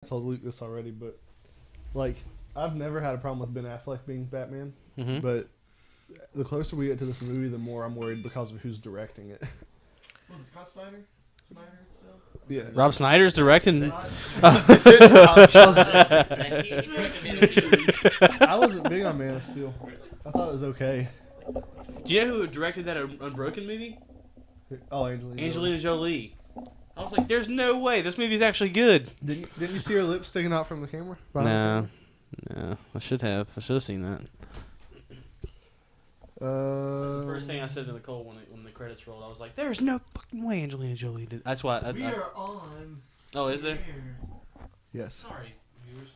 told Luke this already, but like I've never had a problem with Ben Affleck being Batman, but the closer we get to this movie, the more I'm worried because of who's directing it. Was it Scott Snyder? Snyder still? Yeah. Rob Snyder's directing. I wasn't big on Man of Steel. I thought it was okay. Do you know who directed that Unbroken movie? Oh, Angelina Jolie. I was like, there's no way. This movie's actually good. Didn't you see her lips sticking out from the camera? No. I should have seen that. That's the first thing I said to Nicole when the credits rolled. I was like, "There's no fucking way Angelina Jolie did." That's why. We are on. Oh, is there? Yes. Sorry, viewers.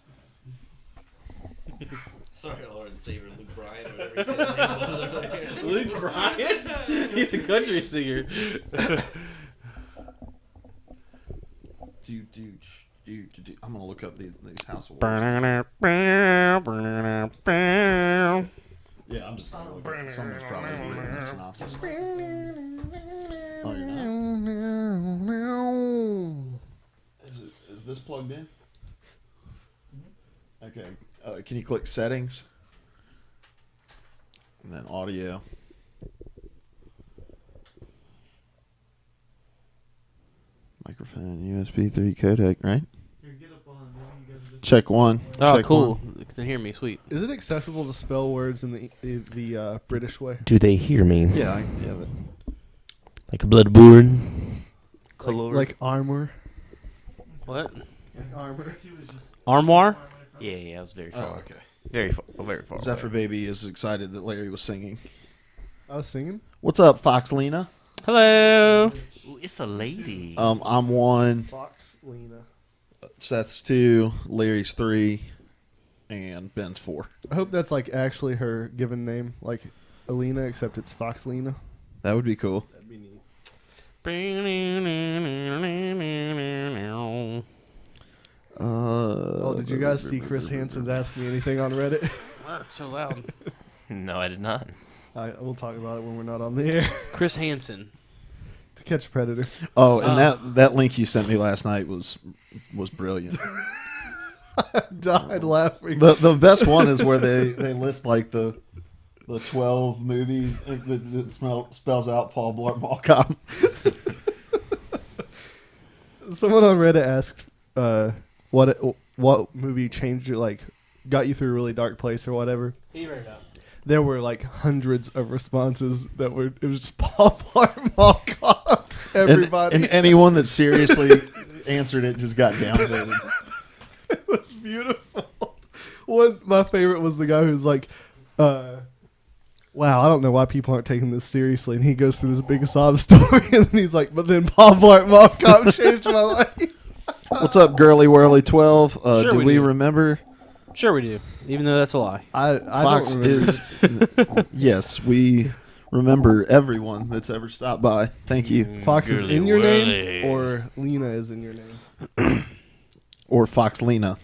Sorry, Lord and Savior Luke Bryan or whatever he said his name was over there. Luke Bryan? He's a country singer. I'm gonna look up these House of Yeah, I'm just gonna look at someone's probably written a synopsis. Oh, you're not? Is this plugged in? Okay. Can you click settings? And then audio. Microphone, USB 3 codec, right? Check one. Oh, Check cool. one. They can hear me. Sweet. Is it acceptable to spell words in the British way? Do they hear me? Yeah, Like a bloodborne? Like armor? What? Like armor? Armoire? Yeah, I was very Oh, far. okay. Very far. Zephyr Baby is excited that Larry was singing. I was singing? What's up, Fox Lena? Hello. Ooh, it's a lady. I'm 1. Fox Lena. Seth's 2. Larry's 3. And Ben's 4. I hope that's like actually her given name, like Alina, except it's Fox Lena. That would be cool. That'd be neat. Did you guys see Chris Hansen's Ask Me Anything on Reddit? So loud. No, I did not. We'll talk about it when we're not on the air. Chris Hansen. To Catch a Predator. Oh, and that link you sent me last night was brilliant. I died laughing. The best one is where they list like the 12 movies that spells out Paul Blart Mall Cop. Someone on Reddit asked what movie changed you, like got you through a really dark place or whatever. He read it up. There were like hundreds of responses that were, it was just Paul Blart Mall Cop. Everybody. And anyone that seriously answered it just got downvoted. It was beautiful. My favorite was the guy who's like, wow, I don't know why people aren't taking this seriously. And he goes through this big sob story, and then he's like, but then Paul Blart Mall Cop changed my life. What's up, Girly Whirly 12? Sure do we we do. Remember? Sure we do, even though that's a lie. I Fox don't remember. is... Yes, we remember everyone that's ever stopped by. Thank you. Fox is Girly in your whirly. name, or Lena is in your name? Or Fox Lena.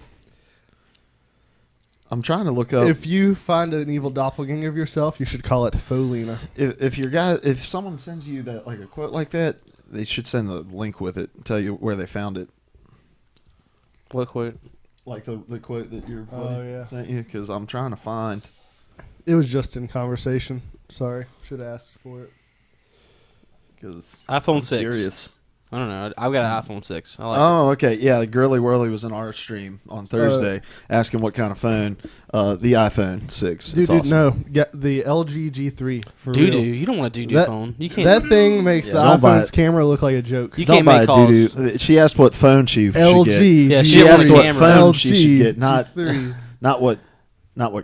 I'm trying to look up... If you find an evil doppelganger of yourself, you should call it Faux Lena. If someone sends you that like a quote like that, they should send the link with it and tell you where they found it. What quote? Like the quote that your buddy Oh, yeah. sent you, because I'm trying to find... It was just in conversation. Sorry, should have asked for it. Because iPhone 6. Curious. I don't know. I've got an iPhone 6. I like Oh, okay. Yeah, Girly Whirly was in our stream on Thursday asking what kind of phone. The iPhone 6. Dude, It's awesome. no. Get the LG G3 for Doo-doo. real. You don't want a doo-doo That- phone. You can't. That thing makes Yeah, the don't buy iPhone's it. camera look like a joke. You Don't can't buy make a calls. doo-doo. She asked what phone she should LG. get. Yeah, She she asked wants what a phone camera. she should get, G3. not what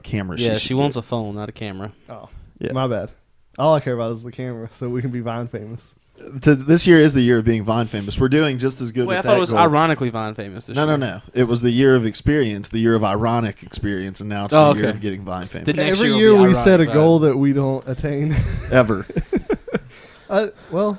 camera Yeah, she she should wants get. a phone, not a camera. Oh, Yeah. my bad. All I care about is the camera, so we can be Vine famous. This year is the year of being Vine famous. We're doing just as good Wait, I with thought that it was goal. ironically Vine famous this year. No. It was the year of experience, the year of ironic experience, and now it's Oh, the year okay. of getting Vine famous. The next Every year year will be we set a ironic, goal right? that we don't attain. Ever. Well,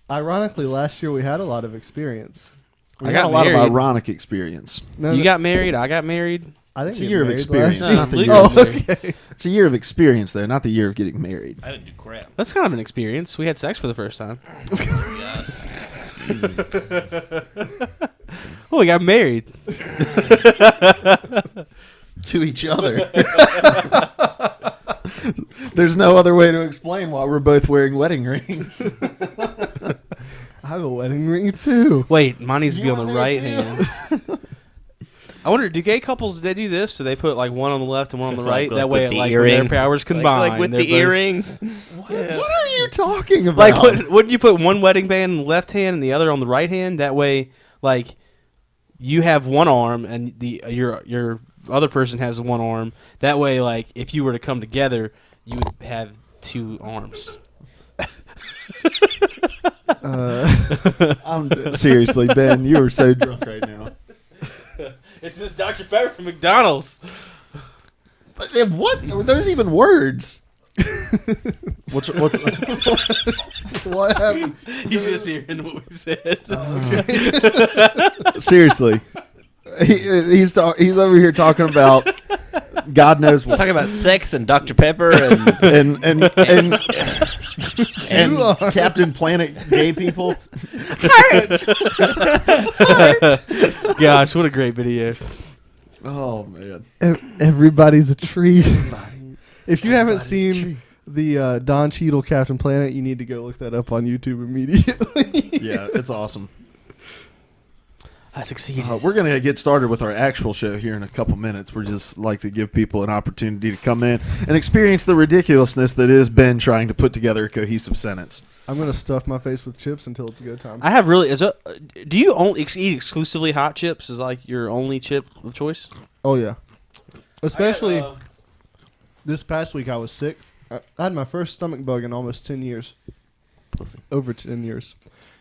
ironically, last year we had a lot of experience. I got got a lot of married. ironic experience. No, You got married. I got married. I didn't It's a get year of married experience, last year. not the Luke year got Oh, married. okay. It's a year of experience there, not the year of getting married. I didn't do crap. That's kind of an experience. We had sex for the first time. Oh, we got married. To each other. There's no other way to explain why we're both wearing wedding rings. I have a wedding ring too. Wait, mine needs to be You on the want right there, hand. I wonder, do gay couples they do this? So they put like one on the left and one on the right. Like that way, with the like when their earring. powers combine, Like with they're the both- earring. What are you talking about? Like, wouldn't you put one wedding band in the left hand and the other on the right hand? That way, like, you have one arm and your other person has one arm. That way, like, if you were to come together, you would have two arms. Seriously, Ben, you are so drunk right now. It's this Dr. Pepper from McDonald's. But then what? Are those even words? what's What happened? He's just hearing what we said. seriously? He's over here talking about God knows He's what. talking about sex and Dr. Pepper and and Captain Planet gay people. Gosh, what a great video. Oh man. Everybody's a tree. If you haven't seen the Don Cheadle Captain Planet, you need to go look that up on YouTube immediately. Yeah, it's awesome. I succeeded. We're going to get started with our actual show here in a couple minutes. We're just like to give people an opportunity to come in and experience the ridiculousness that is Ben trying to put together a cohesive sentence. I'm gonna stuff my face with chips until it's a go time. I have really. Do you only eat exclusively hot chips? Is like your only chip of choice? Oh yeah, especially this past week I was sick. I had my first stomach bug in almost 10 years. Pussy. Over 10 years,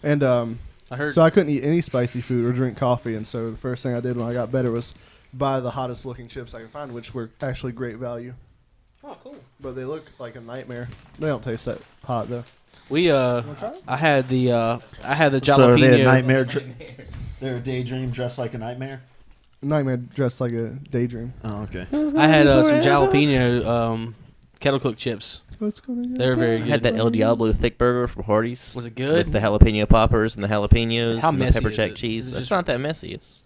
and I heard. so I couldn't eat any spicy food or drink coffee. And so the first thing I did when I got better was buy the hottest looking chips I could find, which were actually great value. Oh, cool. But they look like a nightmare. They don't taste that hot though. We I had the jalapeno. So they had nightmare. They're a daydream dressed like a nightmare. Nightmare dressed like a daydream. Oh, okay. I had some jalapeno kettle cooked chips. What's gonna get They were very I good. had that El Diablo thick burger from Hardee's. Was it good? With the jalapeno poppers and the jalapenos How and the messy pepper is jack it? cheese. Is it It's just- not that messy. It's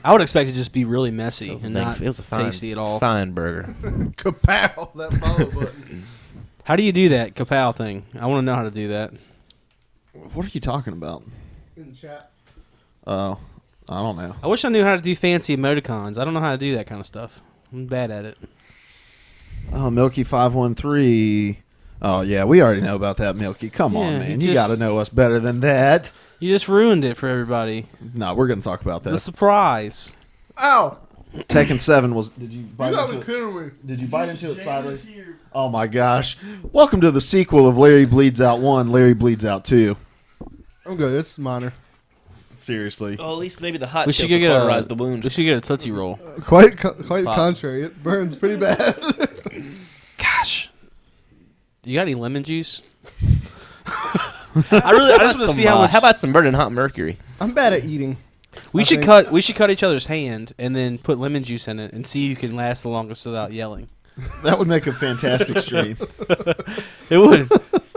I would expect it to just be really messy it was and a, not it was a fine, tasty at all. fine burger. Kapow! That follow button. How do you do that kapow thing? I want to know how to do that. What are you talking about? In the chat. Oh, I don't know. I wish I knew how to do fancy emoticons. I don't know how to do that kind of stuff. I'm bad at it. Oh, Milky 513. Oh yeah, we already know about that, Milky. Come Yeah, on, man. you You just- got to know us better than that. You just ruined it for everybody. No, we're gonna talk about The that. surprise. Ow! Tekken 7 was. Did you bite You into haven't it? kidding me. Did you bite into it sideways? Oh my gosh! Welcome to the sequel of Larry Bleeds Out 1, Larry Bleeds Out 2. I'm good. It's minor. Seriously. Oh, at least maybe the hot We chips should will get cauterize a the wound. We should get a Tootsie Roll. Quite the Pop. contrary. It burns pretty bad. Gosh. You got any lemon juice? I just want to see how much. How about some burning hot mercury? I'm bad at eating. We I should think- we should cut each other's hand and then put lemon juice in it and see who can last the longest without yelling. That would make a fantastic stream. It would.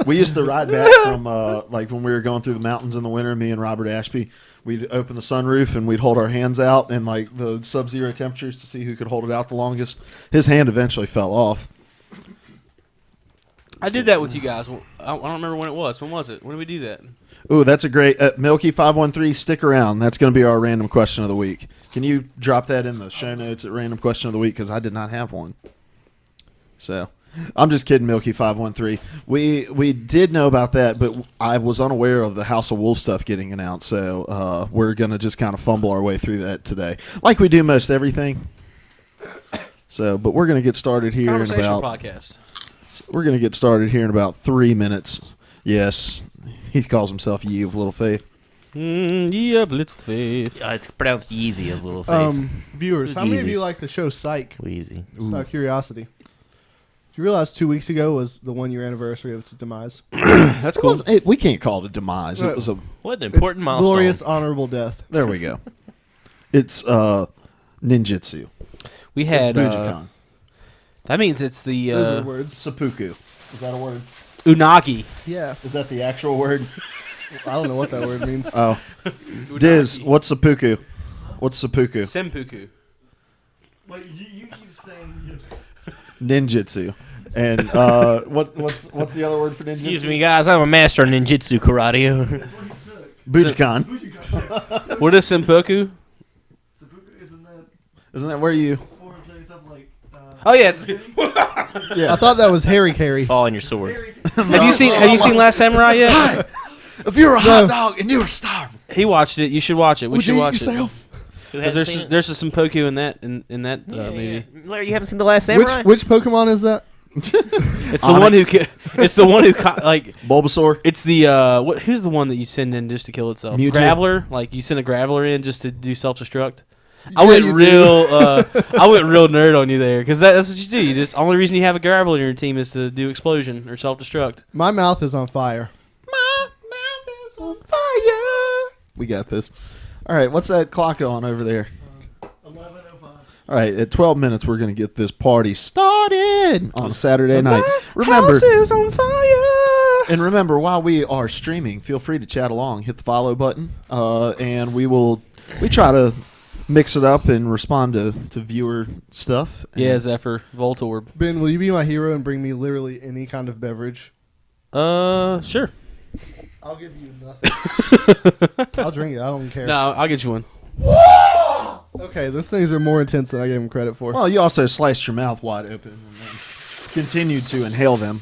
We used to ride back from like when we were going through the mountains in the winter. Me and Robert Ashby, we'd open the sunroof and we'd hold our hands out in like the sub-zero temperatures to see who could hold it out the longest. His hand eventually fell off. I did that with you guys. I don't remember when it was. When was it? When did we do that? Ooh, that's a great Milky 513. Stick around. That's going to be our random question of the week. Can you drop that in the show notes at random question of the week? Because I did not have one. So, I'm just kidding, Milky 513. We did know about that, but I was unaware of the House of Wolves stuff getting announced. So we're going to just kind of fumble our way through that today, like we do most everything. So, but we're going to get started here in Conversational about. podcast. We're going to get started here in about 3 minutes. Yes, he calls himself Ye of Little Faith. Ye of little faith. It's pronounced Yeezy a little faith. Viewers, how many of Easy. you like the show Psych? Wheezy. Just out of curiosity. Do you realize 2 weeks ago was the 1 year anniversary of its demise? That's cool. We can't call it a demise. It was a. What an It's important milestone. glorious, honorable death. There we go. It's ninjutsu. We had. It's Bujinkan. That means it's the Those are the words. Seppuku. Is that a word? unagi. Yeah. Is that the actual word? I don't know what that word means. Oh, Diz, what's seppuku? What's seppuku? Senpuku. Wait, you keep saying it's... Ninjutsu. And what's the other word for ninjutsu? Excuse me, guys. I'm a master in ninjutsu karate. That's what you took. Bujikan. Bujikan. What is senpuku? Seppuku, Isn't that where you? four plays up like... Oh yeah, it's, Yeah. I thought that was Harry Carey. Fall on your sword. have you seen Last Samurai yet? If you were a hot dog and you were starving, He watched it. You should watch it. We would should you eat watch yourself? Who it. hasn't seen it? There's a senpuku in that movie. Larry, you haven't seen The Last Samurai? Which Pokemon is that? It's the one who it's the one who like Bulbasaur. it's the who's the one that you send in just to kill itself? Mewtwo. Graveler, like you send a Graveler in just to do self-destruct. I Yeah, went you real I went real nerd on you there because that's what you do. You just only reason you have a Graveler in your team is to do explosion or self-destruct. My mouth is on fire. My mouth is on fire. We got this. All right, what's that clock on over there? 11:05. All right, at 12 minutes, we're going to get this party started on a Saturday night. Remember, House is on fire. and remember, while we are streaming, feel free to chat along. Hit the follow button, and we try to mix it up and respond to viewer stuff. Yeah, And Zephyr Voltorb. Ben, will you be my hero and bring me literally any kind of beverage? Sure. I'll give you nothing. I'll drink it. I don't care. No, I'll get you one. Okay, those things are more intense than I gave them credit for. Well, you also sliced your mouth wide open and then continued to inhale them.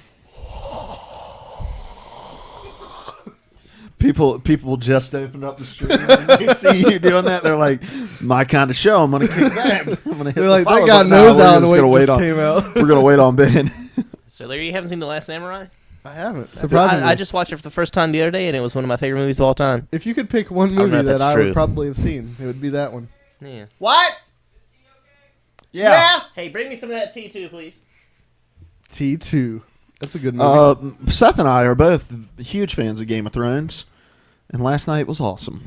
People just opened up the stream and they see you doing that. They're like, my kind of show. I'm gonna kick back. I'm gonna hit They're the like, follow that guy button. knows we're Alan just Wake gonna wait just on. came out. We're gonna wait on Ben. So, Larry, you haven't seen The Last Samurai? I haven't. Surprisingly. I just watched it for the first time the other day, and it was one of my favorite movies of all time. If you could pick one don't know movie if that that's I true. would probably have seen, it would be that one. Yeah. What? Yeah. Hey, bring me some of that tea, too, please. T2. That's a good movie. Seth and I are both huge fans of Game of Thrones, and last night was awesome.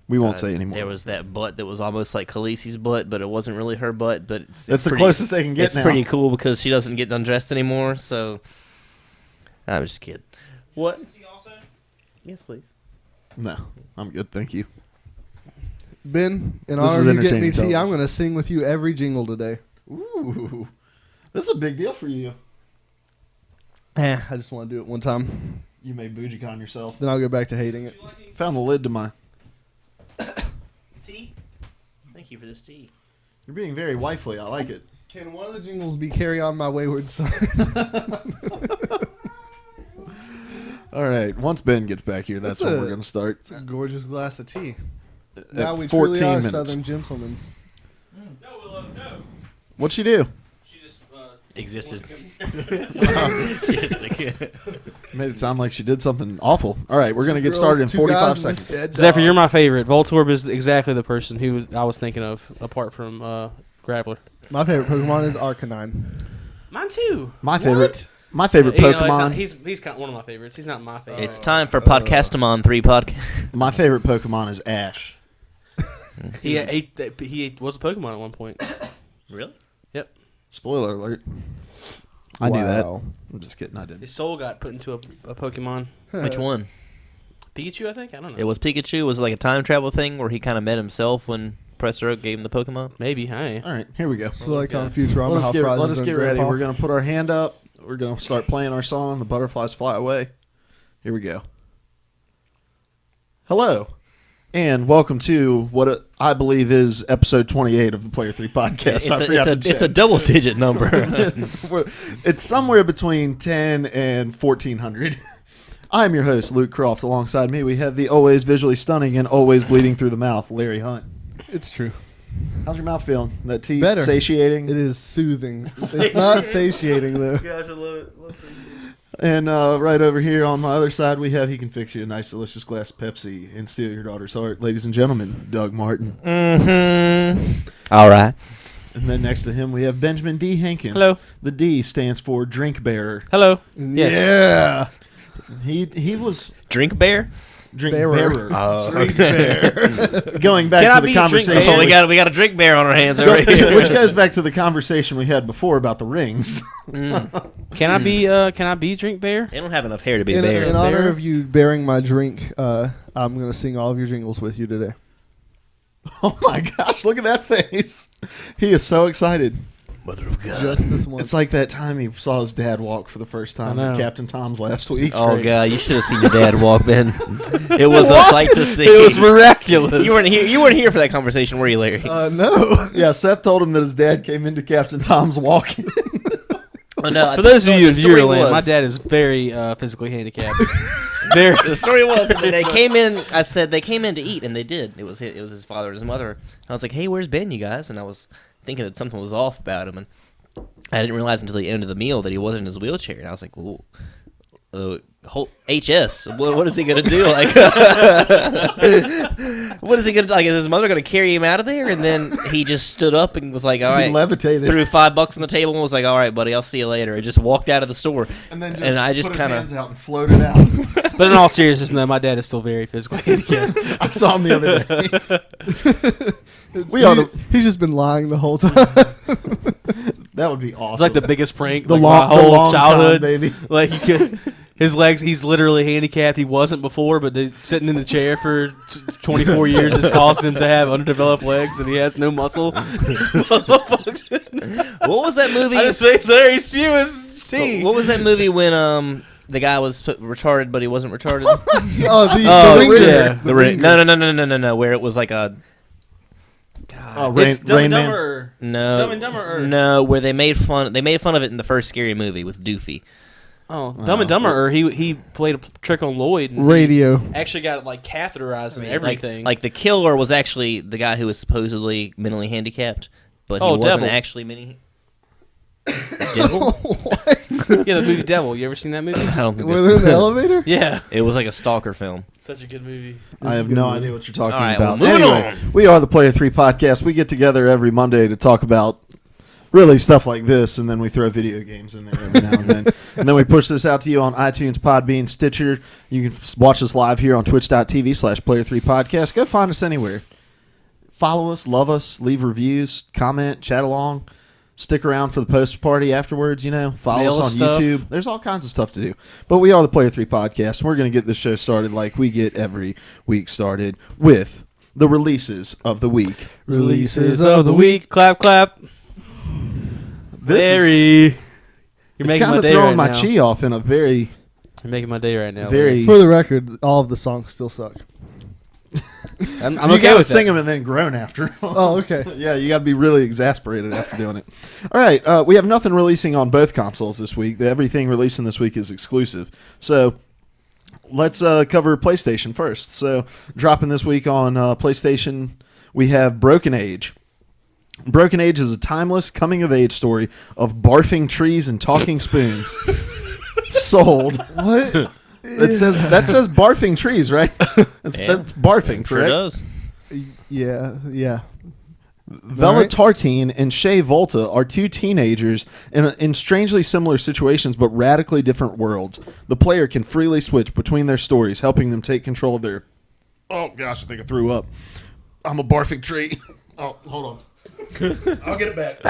We won't say anymore. There was that butt that was almost like Khaleesi's butt, but it wasn't really her butt. But That's the pretty- closest they can get It's now. pretty cool because she doesn't get undressed anymore. So I'm just kidding. What? Yes, please. No, I'm good, thank you. Ben, in This is honor of you getting me entertaining tea, I'm television. going to sing with you every jingle today. Ooh, this is a big deal for you. I just want to do it one time. You made Bujicon yourself. Then I'll go back to hating it. Found the lid to my. Tea? Thank you for this tea. You're being very wifely. I like it. Can one of the jingles be Carry On My Wayward Son? All right. Once Ben gets back here, that's That's when a- we're going to start. It's a gorgeous glass of tea. At Now we 14 truly are minutes. Southern gentlemen. No, Willow, no. What'd she do? She just Existed. Made it sound like she did something awful. All right, we're going to get started in 45 seconds. Zephyr, you're my favorite. Voltorb is exactly the person who I was thinking of, apart from Graveler. My favorite Pokemon is Arcanine. Mine too. My favorite Pokemon. He's kind of one of my favorites. He's not my favorite. It's time for Podcastamon 3 podcast. My favorite Pokemon is Ash. He was a Pokemon at one point. Really? Yep. Spoiler alert. I knew that. Wow. I'm just kidding. I didn't. His soul got put into a Pokemon. Which one? Pikachu, I think. I don't know. It was Pikachu. Was it like a time travel thing where he kind of met himself when Professor Oak gave him the Pokemon? Maybe. Hey. All right, here we go. So like on Futurama, Let us how get, fries let is us in get ready. Grandpa. We're going to put our hand up. We're going to start playing our song, The Butterflies Fly Away. Here we go. Hello, and welcome to what I believe is episode 28 of the Player 3 podcast. I forgot to It's a check. double-digit number. It's somewhere between 10 and 1400. I'm your host, Luke Croft. Alongside me, we have the always visually stunning and always bleeding through the mouth, Larry Hunt. It's true. How's your mouth feeling? That tea Better. satiating? It is soothing. It's not satiating though. Gosh, I love it. And right over here on my other side, we have he can fix you a nice, delicious glass of Pepsi and steal your daughter's heart. Ladies and gentlemen, Doug Martin. Mm-hmm. All right. And then next to him, we have Benjamin D. Hankins. Hello. The D stands for Drink Bearer. Hello. Yeah. He was... Drink Bear? Drink Bearer. bearer. Oh, Drink okay. bear. Going back Can I to be the a drink conversation. bear? Oh, we got a drink bear on our hands over here. Which goes back to the conversation we had before about the rings. Can I be drink bear? They don't have enough hair to be a In, bear. in honor of you bearing my drink, I'm going to sing all of your jingles with you today. Oh my gosh, look at that face. He is so excited. Mother of God. Just this once. It's like that time he saw his dad walk for the first time I at know. Captain Tom's last week. Oh great. God, you should have seen your dad walk, Ben. It was a sight to see. It was miraculous. You weren't here. You weren't here for that conversation, were you, Larry? No. Yeah, Seth told him that his dad came into Captain Tom's walking. Oh, no, For those of you in the story Euroland, my was- dad is very physically handicapped. Very. The story was that they came in. I said they came in to eat, and they did. It was his father and his mother. I was like, "Hey, where's Ben, you guys?" And I was thinking that something was off about him, and I didn't realize until the end of the meal that he wasn't in his wheelchair. And I was like, "Well, whole HS. What is he gonna do? Like, what is he gonna do? Like, is his mother gonna carry him out of there?" And then he just stood up and was like, "All He right." levitated. Threw $5 on the table and was like, "All right, buddy, I'll see you later." And just walked out of the store. And then and I just put his kinda- hands out and floated out. But in all seriousness, no, my dad is still very physically handicapped. I saw him the other day. We are the. He's just been lying the whole time. That would be awesome. It's like the biggest prank the like long, my whole the long childhood. time, baby. Like he could, his legs, he's literally handicapped. He wasn't before, but sitting in the chair for 24 years has caused him to have underdeveloped legs, and he has no muscle function. What was that movie? I just made Larry spew his tea. What was that movie when the guy was retarded but he wasn't retarded? The ringer. yeah. The ring. No. Where it was like a. God. It's Dumb Rain and Man. Dumber. No. Dumb and Dumber. No, where they made fun. They made fun of it in the first Scary Movie with Doofy. Oh, Dumb and Dumber. He played a trick on Lloyd. And Radio. he actually got like catheterized and Like- everything. Like the killer was actually the guy who was supposedly mentally handicapped, but he Oh, wasn't Devil. actually Devil? yeah, the movie Devil. You ever seen that movie? I don't think Were that's they in the elevator? Yeah, It was like a stalker film. such a good movie. I have no idea what you're talking All right, about. well, moving Anyway, on. we are the Player 3 podcast. We get together every Monday to talk about really stuff like this, and then we throw video games in there every now and then. And then we push this out to you on iTunes, Podbean, Stitcher. You can watch us live here on twitch.tv/Player3podcast. Go find us anywhere. Follow us, love us, leave reviews, comment, chat along. Stick around for the post party afterwards, Follow Mail us on us stuff. YouTube. There's all kinds of stuff to do. But we are the Player 3 podcast, and we're going to get this show started like we get every week started with the releases of the week. Releases of the week. Clap, clap. This is Larry, you're it's making kind my of day throwing right my now. chi off in a very, You're making my day right now. very. For the record, all of the songs still suck. Larry. I'm you okay gotta with sing that. them and then groan after. Oh, okay. Yeah, you got to be really exasperated after doing it. All right, we have nothing releasing on both consoles this week. Everything releasing this week is exclusive. So let's cover PlayStation first. So dropping this week on PlayStation, we have Broken Age. Broken Age is a timeless coming-of-age story of barfing trees and talking spoons. Sold. What? That says barfing trees, right? That's barfing, Sure correct? does. Yeah. Vela Tartine and Shea Volta are two teenagers in strangely similar situations but radically different worlds. The player can freely switch between their stories, helping them take control of their... Oh, gosh, I think I threw up. I'm a barfing tree. Oh, hold on. I'll get it back.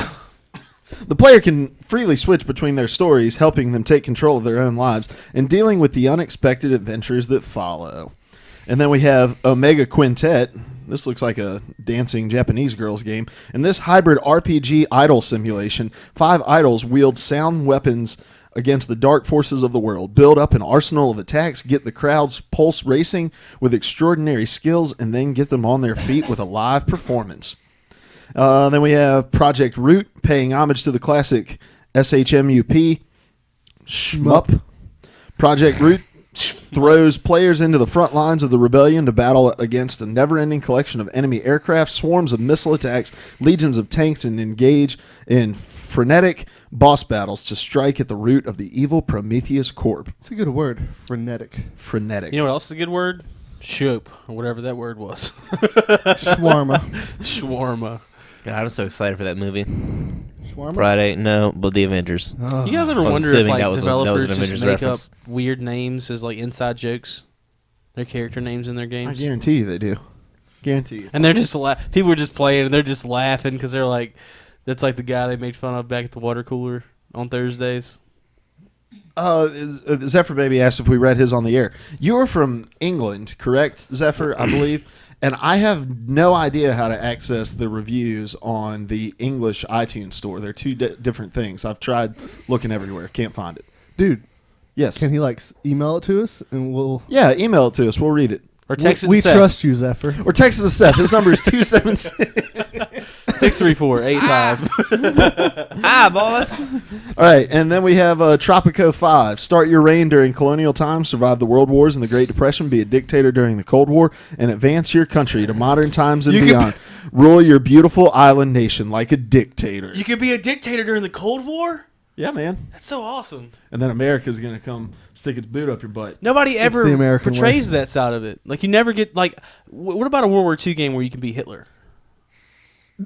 The player can freely switch between their stories, helping them take control of their own lives and dealing with the unexpected adventures that follow. And then we have Omega Quintet. This looks like a dancing Japanese girls game. In this hybrid RPG idol simulation, 5 idols wield sound weapons against the dark forces of the world, build up an arsenal of attacks, get the crowd's pulse racing with extraordinary skills, and then get them on their feet with a live performance. Then we have Project Root, paying homage to the classic SHMUP shmup. Project Root throws players into the front lines of the rebellion to battle against a never-ending collection of enemy aircraft, swarms of missile attacks, legions of tanks, and engage in frenetic boss battles to strike at the root of the evil Prometheus Corp. It's a good word. Frenetic. Frenetic. You know what else is a good word? Shope, or whatever that word was. Shawarma. Shawarma. God, I'm so excited for that movie. Shawarma? Friday, no, but the Avengers. Oh. You guys ever I was wonder if assuming like that was an developers Avengers just make reference. up weird names as like inside jokes? their character names in their I games. guarantee you they do. Guarantee you. And they're just people are just playing and they're just laughing because they're like, that's like the guy they made fun of back at the water cooler on Thursdays. Zephyr Baby asked if we read his on the air. You are from England, correct, Zephyr? I believe. And I have no idea how to access the reviews on the English iTunes store. They're two different things. I've tried looking everywhere. Can't find it. Dude, Yes. can he email it to us and we'll... Yeah, email it to us. We'll read it. Or text it We to Seth. trust you, Zephyr. Or text it to Seth. His number is 276. 634-85. Hi, boss. All right, and then we have Tropico 5. Start your reign during colonial times, survive the world wars and the Great Depression, be a dictator during the Cold War, and advance your country to modern times and beyond. Rule your beautiful island nation like a dictator. You could be a dictator during the Cold War? Yeah, man. That's so awesome. And then America's going to come stick its boot up your butt. Nobody ever the American portrays that side of it. Like, you never get, like, what about a World War II game where you can be Hitler?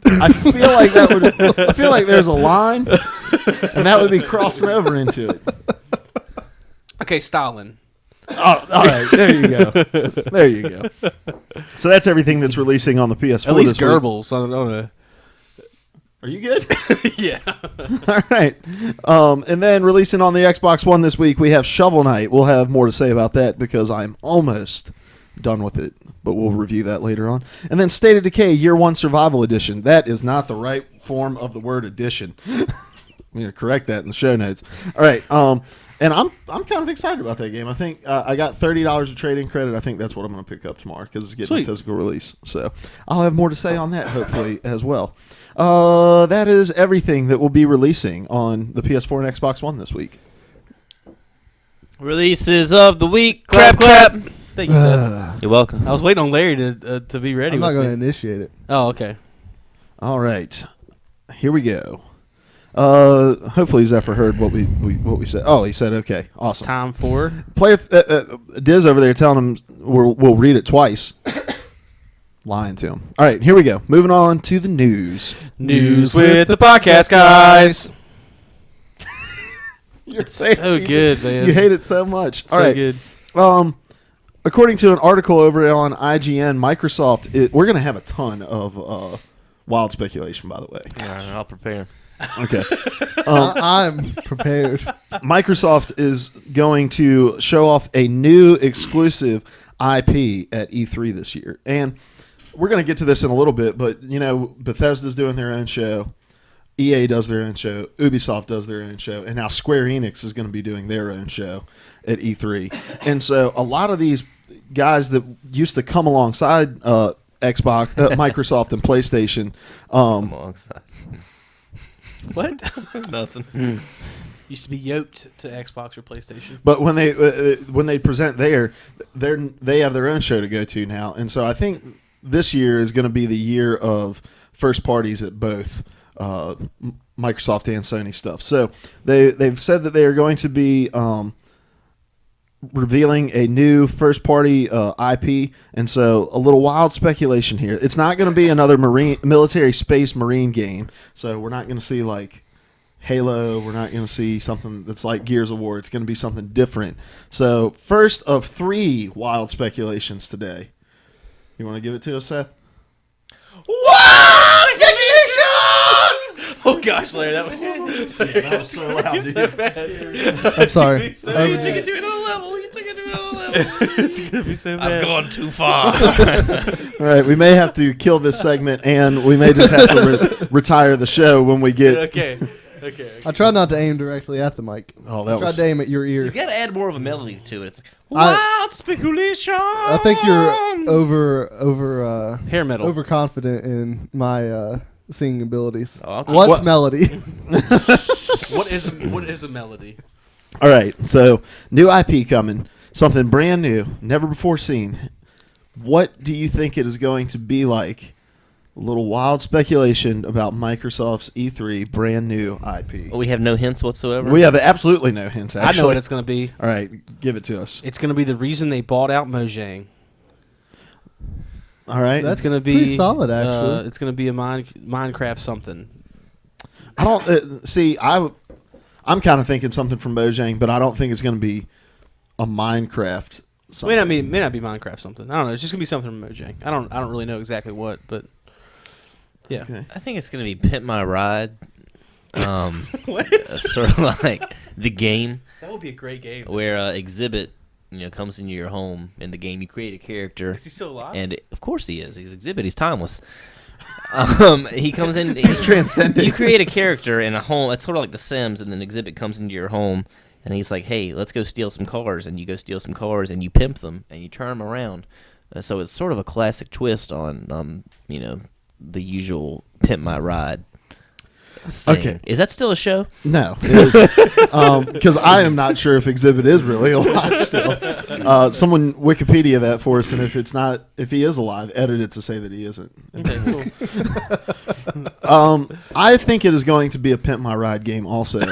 I feel like I feel like there's a line, and that would be crossing over into it. Okay, Stalin. Oh, all right, there you go. There you go. So that's everything that's releasing on the PS4 At least this week. Goebbels. I don't know. Are you good? Yeah. All right. And then releasing on the Xbox One this week, we have Shovel Knight. We'll have more to say about that because I'm almost done with it, but we'll review that later on. And then State of Decay Year 1 Survival Edition. That is not the right form of the word edition. I'm going to correct that in the show notes. All right. And I'm kind of excited about that game. I think I got $30 of trading credit. I think that's what I'm going to pick up tomorrow because it's getting a physical release. So I'll have more to say on that hopefully as well. That is everything that will be releasing on the PS4 and Xbox One this week. Releases of the week. Clap. Thank you, Seth. You're welcome. I was waiting on Larry to be ready. I'm not with going to me. initiate it. Oh, okay. All right, here we go. Hopefully Zephyr heard what we said. Oh, he said okay. Awesome. Time for Player Diz over there telling him we'll read it twice. Lying to him. All right, here we go. Moving on to the news. News with the podcast guys. Your It's face, so you good, just- man. You hate it so much. So All right. good. According to an article over on IGN, Microsoft, we're going to have a ton of wild speculation, by the way. Yeah, I'll prepare. Okay. I'm prepared. Microsoft is going to show off a new exclusive IP at E3 this year. And we're going to get to this in a little bit, but, you know, Bethesda's doing their own show. EA does their own show. Ubisoft does their own show. And now Square Enix is going to be doing their own show at E3. And so a lot of these guys that used to come alongside Xbox, Microsoft, and PlayStation. Alongside. What? Nothing. Used to be yoked to Xbox or PlayStation. But when they present they have their own show to go to now. And so I think this year is going to be the year of first parties at both Microsoft and Sony stuff. So they've said that they are going to be revealing a new first party IP, and so a little wild speculation here. It's not going to be another military space marine game. So we're not going to see like Halo. We're not going to see something that's like Gears of War. It's going to be something different. So first of 3 wild speculations today. You want to give it to us, Seth? Wild speculation! Oh gosh, Larry, that was That was so loud, so dude. bad. I'm sorry. You took it to another level. You took it to another level. It's gonna be so bad. I've gone too far. All right, we may have to kill this segment, and we may just have to retire the show when we get. Okay. I tried not to aim directly at the mic. Oh, I that tried was. to aim at your ear. You gotta add more of a melody to it. It's like wild speculation. I think you're over Hair metal. overconfident in my singing abilities. Oh, I'll take What's What? melody? What is a melody? All right, so new IP coming, something brand new, never before seen. What do you think it is going to be like? A little wild speculation about Microsoft's E3 brand new IP. We have no hints whatsoever. We have absolutely no hints. I Actually, know what it's gonna be. All right, give it to us. It's gonna be the reason they bought out Mojang. All right, That's It's gonna be pretty solid, actually. it's gonna be a Minecraft something. I don't see. I'm kind of thinking something from Mojang, but I don't think it's going to be a Minecraft something. May not be Minecraft something. I don't know. It's just gonna be something from Mojang. I don't really know exactly what, but yeah. Okay. I think it's gonna be Pimp My Ride. Sort of like the game That would be a great game. where Exhibit, comes into your home. In the game, you create a character. Is he still alive? And of course he is. He's Exhibit. He's timeless. He comes in. He's transcendent. You create a character in a home. It's sort of like The Sims, and then Exhibit comes into your home, and he's like, "Hey, let's go steal some cars." And you go steal some cars, and you pimp them, and you turn them around. So it's sort of a classic twist on, the usual Pimp My Ride thing. Okay. Is that still a show? No, it isn't. Because I am not sure if Exhibit is really alive still. Someone Wikipedia that for us, and if he is alive, edit it to say that he isn't. Okay, cool. I think it is going to be a Pimp My Ride game also.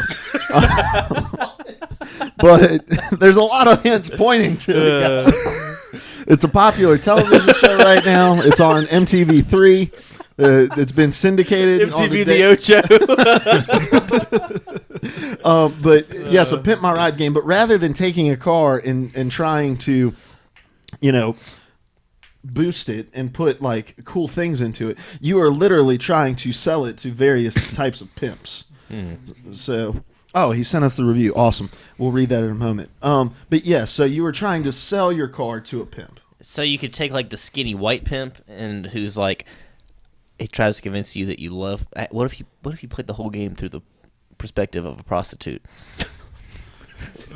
But there's a lot of hints pointing to it. It's a popular television show right now. It's on MTV3. It's been syndicated. MTV The Ocho. But yes, a Pimp My Ride game. But rather than taking a car and trying to, boost it and put like cool things into it, you are literally trying to sell it to various types of pimps. So, he sent us the review. Awesome. We'll read that in a moment. But yes, so you were trying to sell your car to a pimp. So you could take like the skinny white pimp, and who's like, he tries to convince you that you love. What if you played the whole game through the perspective of a prostitute?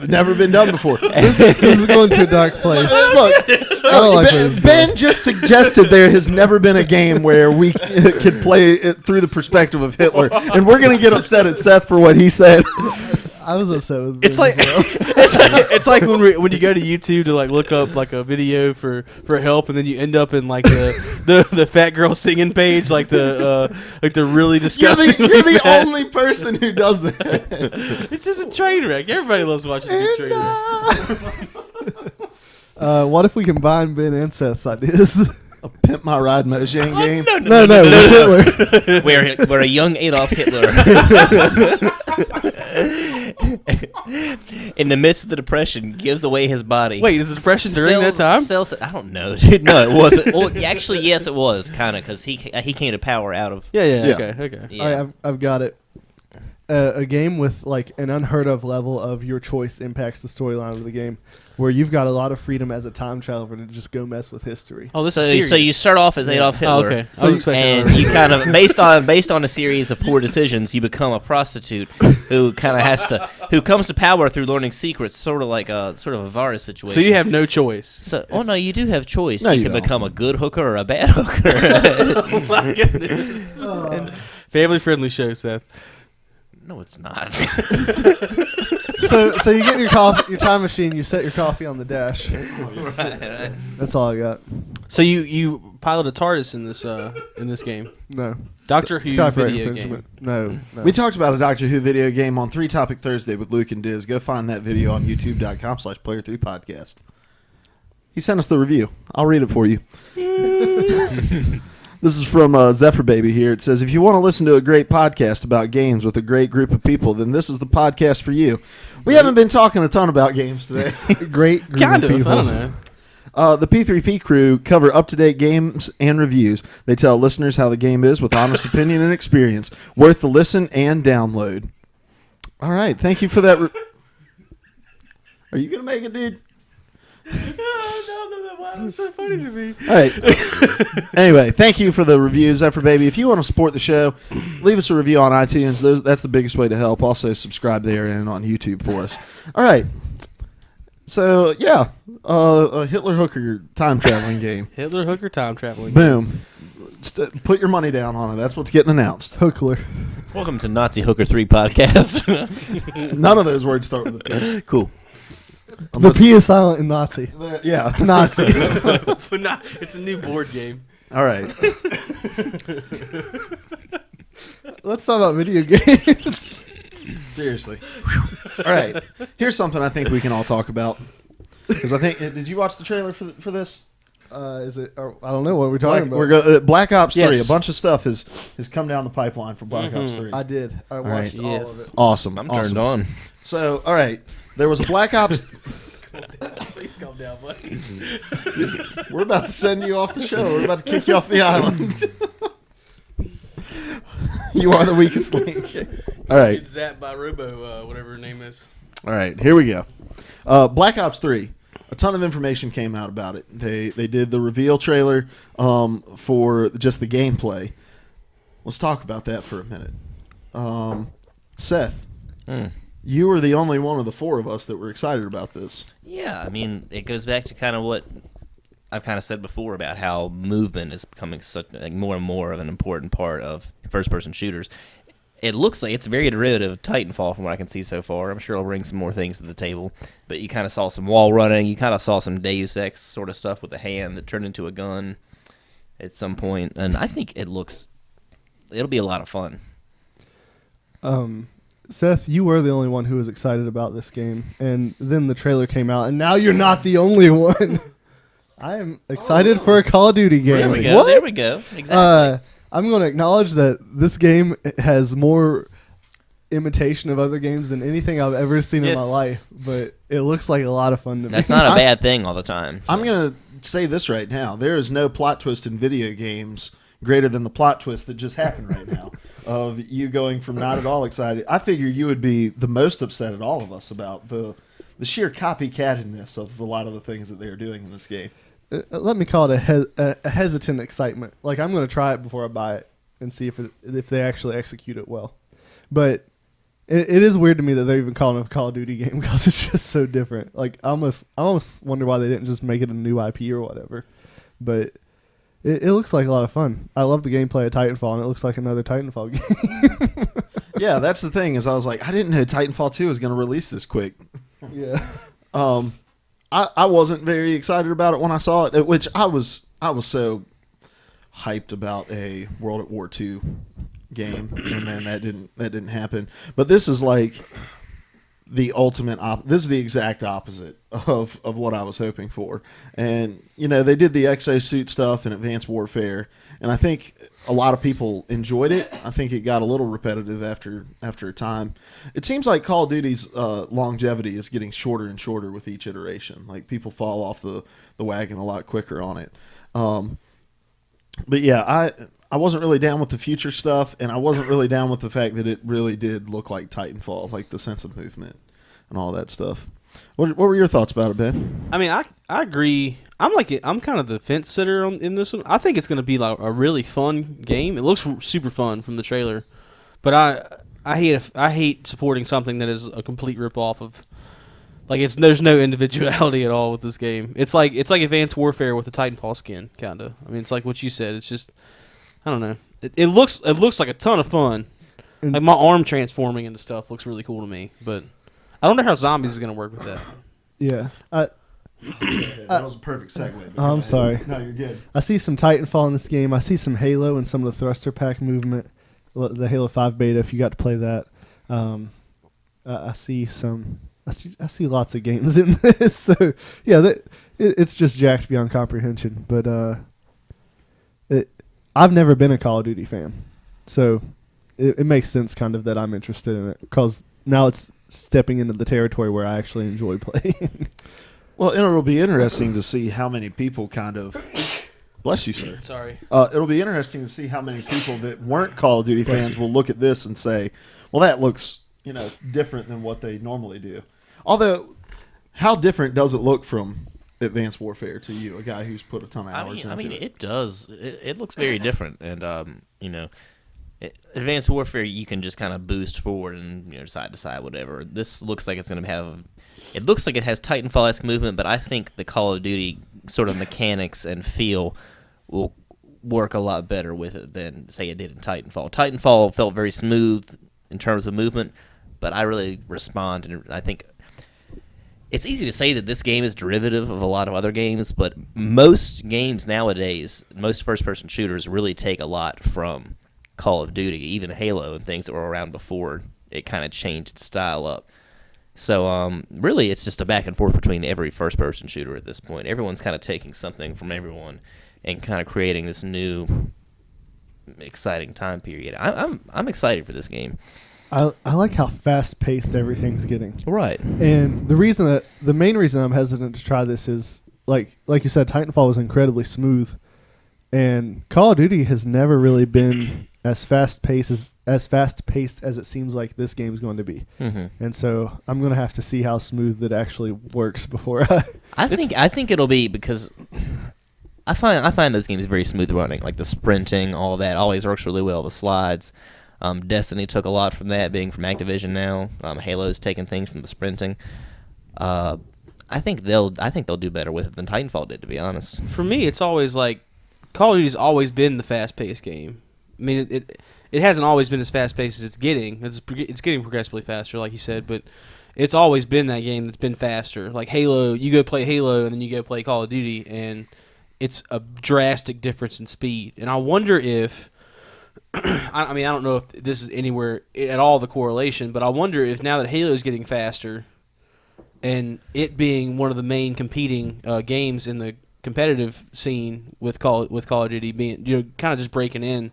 Never been done before. This is going to a dark place. Look, don't like where this is Ben just suggested there has never been a game where we could play it through the perspective of Hitler, and we're going to get upset at Seth for what he said. I was upset with It's Ben like as well. it's like when you go to YouTube to like look up like a video for help, and then you end up in like the fat girl singing page, like the really disgusting. You're the only person who does that. It's just a train wreck. Everybody loves watching a good train wreck. What if we combine Ben and Seth's ideas? A Pimp My Ride Mojang game. No, with Hitler. where a young Adolf Hitler, in the midst of the Depression, gives away his body. Wait, is the Depression during that time? I don't know, dude. No, it wasn't. Well, actually, yes, it was kind of, because he came to power out of. Yeah. Yeah. Okay. Yeah. All right, I've got it. A game with like an unheard of level of your choice impacts the storyline of the game, where you've got a lot of freedom as a time traveler to just go mess with history. Oh, this so, is serious. so you start off as Adolf Hitler. Oh, okay. I was expecting And another- you kind of based on a series of poor decisions, you become a prostitute who kind of who comes to power through learning secrets, sort of like a Varys situation. So you have no choice. So, no, you do have choice. No, you you can don't. become a good hooker or a bad hooker. Oh my goodness. Family friendly show, Seth. No, it's not. So you get your time machine, you set your coffee on the dash. That's all I got. So you pilot a TARDIS in this game. No. Doctor Who It's copyright video infringement. game. No. We talked about a Doctor Who video game on 3 Topic Thursday with Luke and Diz. Go find that video on youtube.com/player3podcast. He sent us the review. I'll read it for you. This is from Zephyr Baby here. It says, if you want to listen to a great podcast about games with a great group of people, then this is the podcast for you. We haven't been talking a ton about games today. Great group Kind of of. people. I don't know. The P3P crew cover up-to-date games and reviews. They tell listeners how the game is with honest opinion and experience. Worth the listen and download. All right. Thank you for that. Are you going to make it, dude? Wow, that's so funny to me. All right. Anyway, thank you for the review, Zephyr Baby. If you want to support the show, leave us a review on iTunes. That's the biggest way to help. Also, subscribe there and on YouTube for us. All right. So, yeah, a Hitler Hooker time traveling game. Hitler Hooker time traveling. Boom. Put your money down on it. That's what's getting announced. Hookler. Welcome to Nazi Hooker 3 podcast. None of those words start with a P. Cool. The P is silent in Nazi. Yeah. Nazi. But not, it's a new board game. All right. Let's talk about video games. Seriously. All right. Here's something I think we can all talk about. Because I think, did you watch the trailer for this? Is it? I don't know what we're talking Black Ops 3. Yes. A bunch of stuff has come down the pipeline for Black Ops 3. I did. I watched right. all of Yes. it. Awesome. I'm awesome. turned on. So, all right. There was a Black Ops. calm down, buddy. We're about to send you off the show. We're about to kick you off the island. You are the weakest link. All right. Get zapped by Robo, whatever her name is. All right, here we go. Black Ops 3. A ton of information came out about it. They did the reveal trailer for just the gameplay. Let's talk about that for a minute. Seth, you were the only one of the four of us that were excited about this. Yeah, I mean, it goes back to kind of what I've kind of said before about how movement is becoming such more and more of an important part of first-person shooters. It looks like it's very derivative of Titanfall from what I can see so far. I'm sure it'll bring some more things to the table. But you kind of saw some wall running. You kind of saw some Deus Ex sort of stuff with a hand that turned into a gun at some point. And I think it'll be a lot of fun. Seth, you were the only one who was excited about this game. And then the trailer came out, and now you're not the only one. I am excited for a Call of Duty game. There we go. What? There we go. Exactly. I'm going to acknowledge that this game has more imitation of other games than anything I've ever seen in my life, but it looks like a lot of fun to me. That's not a bad thing all the time. I'm going to say this right now. There is no plot twist in video games greater than the plot twist that just happened right now of you going from not at all excited. I figured you would be the most upset at all of us about the sheer copycatness of a lot of the things that they are doing in this game. Let me call it a hesitant excitement. Like, I'm going to try it before I buy it and see if they actually execute it well. But it is weird to me that they're even calling it a Call of Duty game because it's just so different. Like, I almost wonder why they didn't just make it a new IP or whatever. But it looks like a lot of fun. I love the gameplay of Titanfall, and it looks like another Titanfall game. Yeah, that's the thing is I was like, I didn't know Titanfall 2 was going to release this quick. Yeah. I wasn't very excited about it when I saw it, which I was so hyped about a World at War II game, and then that didn't happen. But this is like the ultimate this is the exact opposite of what I was hoping for. And they did the exosuit stuff in Advanced Warfare, and I think a lot of people enjoyed it. I think it got a little repetitive after a time. It seems like Call of Duty's longevity is getting shorter and shorter with each iteration. Like, people fall off the wagon a lot quicker on it. But yeah, I wasn't really down with the future stuff, and I wasn't really down with the fact that it really did look like Titanfall, like the sense of movement and all that stuff. What were your thoughts about it, Ben? I mean, I agree. I'm kind of the fence sitter in this one. I think it's going to be like a really fun game. It looks super fun from the trailer, but I hate supporting something that is a complete ripoff of. Like, there's no individuality at all with this game. It's like Advanced Warfare with a Titanfall skin, kind of. I mean, it's like what you said. It's just, I don't know. It looks like a ton of fun. Like, my arm transforming into stuff looks really cool to me, but I don't know how zombies is going to work with that. Yeah. That was a perfect segue. I'm sorry. No, you're good. I see some Titanfall in this game. I see some Halo and some of the thruster pack movement. The Halo 5 beta, if you got to play that. I see lots of games in this. So, yeah, it's just jacked beyond comprehension. But I've never been a Call of Duty fan. So it makes sense kind of that I'm interested in it because now it's stepping into the territory where I actually enjoy playing. Well, and it'll be interesting to see how many people kind of... Bless you, sir. Sorry. It'll be interesting to see how many people that weren't Call of Duty fans will look at this and say, well, that looks, different than what they normally do. Although, how different does it look from Advanced Warfare to you, a guy who's put a ton of hours into it? I mean, it does. It looks very different. And, Advanced Warfare, you can just kind of boost forward and side to side, whatever. This looks like it's going to have... It looks like it has Titanfall-esque movement, but I think the Call of Duty sort of mechanics and feel will work a lot better with it than, say, it did in Titanfall. Titanfall felt very smooth in terms of movement, but I really respond, and I think it's easy to say that this game is derivative of a lot of other games, but most games nowadays, most first-person shooters really take a lot from Call of Duty, even Halo and things that were around before it kind of changed its style up. So, really, it's just a back and forth between every first-person shooter at this point. Everyone's kind of taking something from everyone and kind of creating this new, exciting time period. I'm excited for this game. I like how fast paced everything's getting. Right. And the main reason I'm hesitant to try this is like you said, Titanfall was incredibly smooth, and Call of Duty has never really been as fast paced as it seems like this game's going to be. Mm-hmm. And so I'm going to have to see how smooth it actually works before I think it'll be, because I find those games very smooth running, like the sprinting, all that always works really well. The slides, Destiny took a lot from that, being from Activision now. Halo's taken things from the sprinting. I think they'll do better with it than Titanfall did, to be honest. For me, it's always like Call of Duty's always been the fast-paced game. I mean, it hasn't always been as fast-paced as it's getting. It's getting progressively faster, like you said, but it's always been that game that's been faster. Like Halo, you go play Halo and then you go play Call of Duty, and it's a drastic difference in speed. And I wonder if I mean, I don't know if this is anywhere at all the correlation, but I wonder if now that Halo's getting faster and it being one of the main competing games in the competitive scene with Call of Duty being, kind of just breaking in,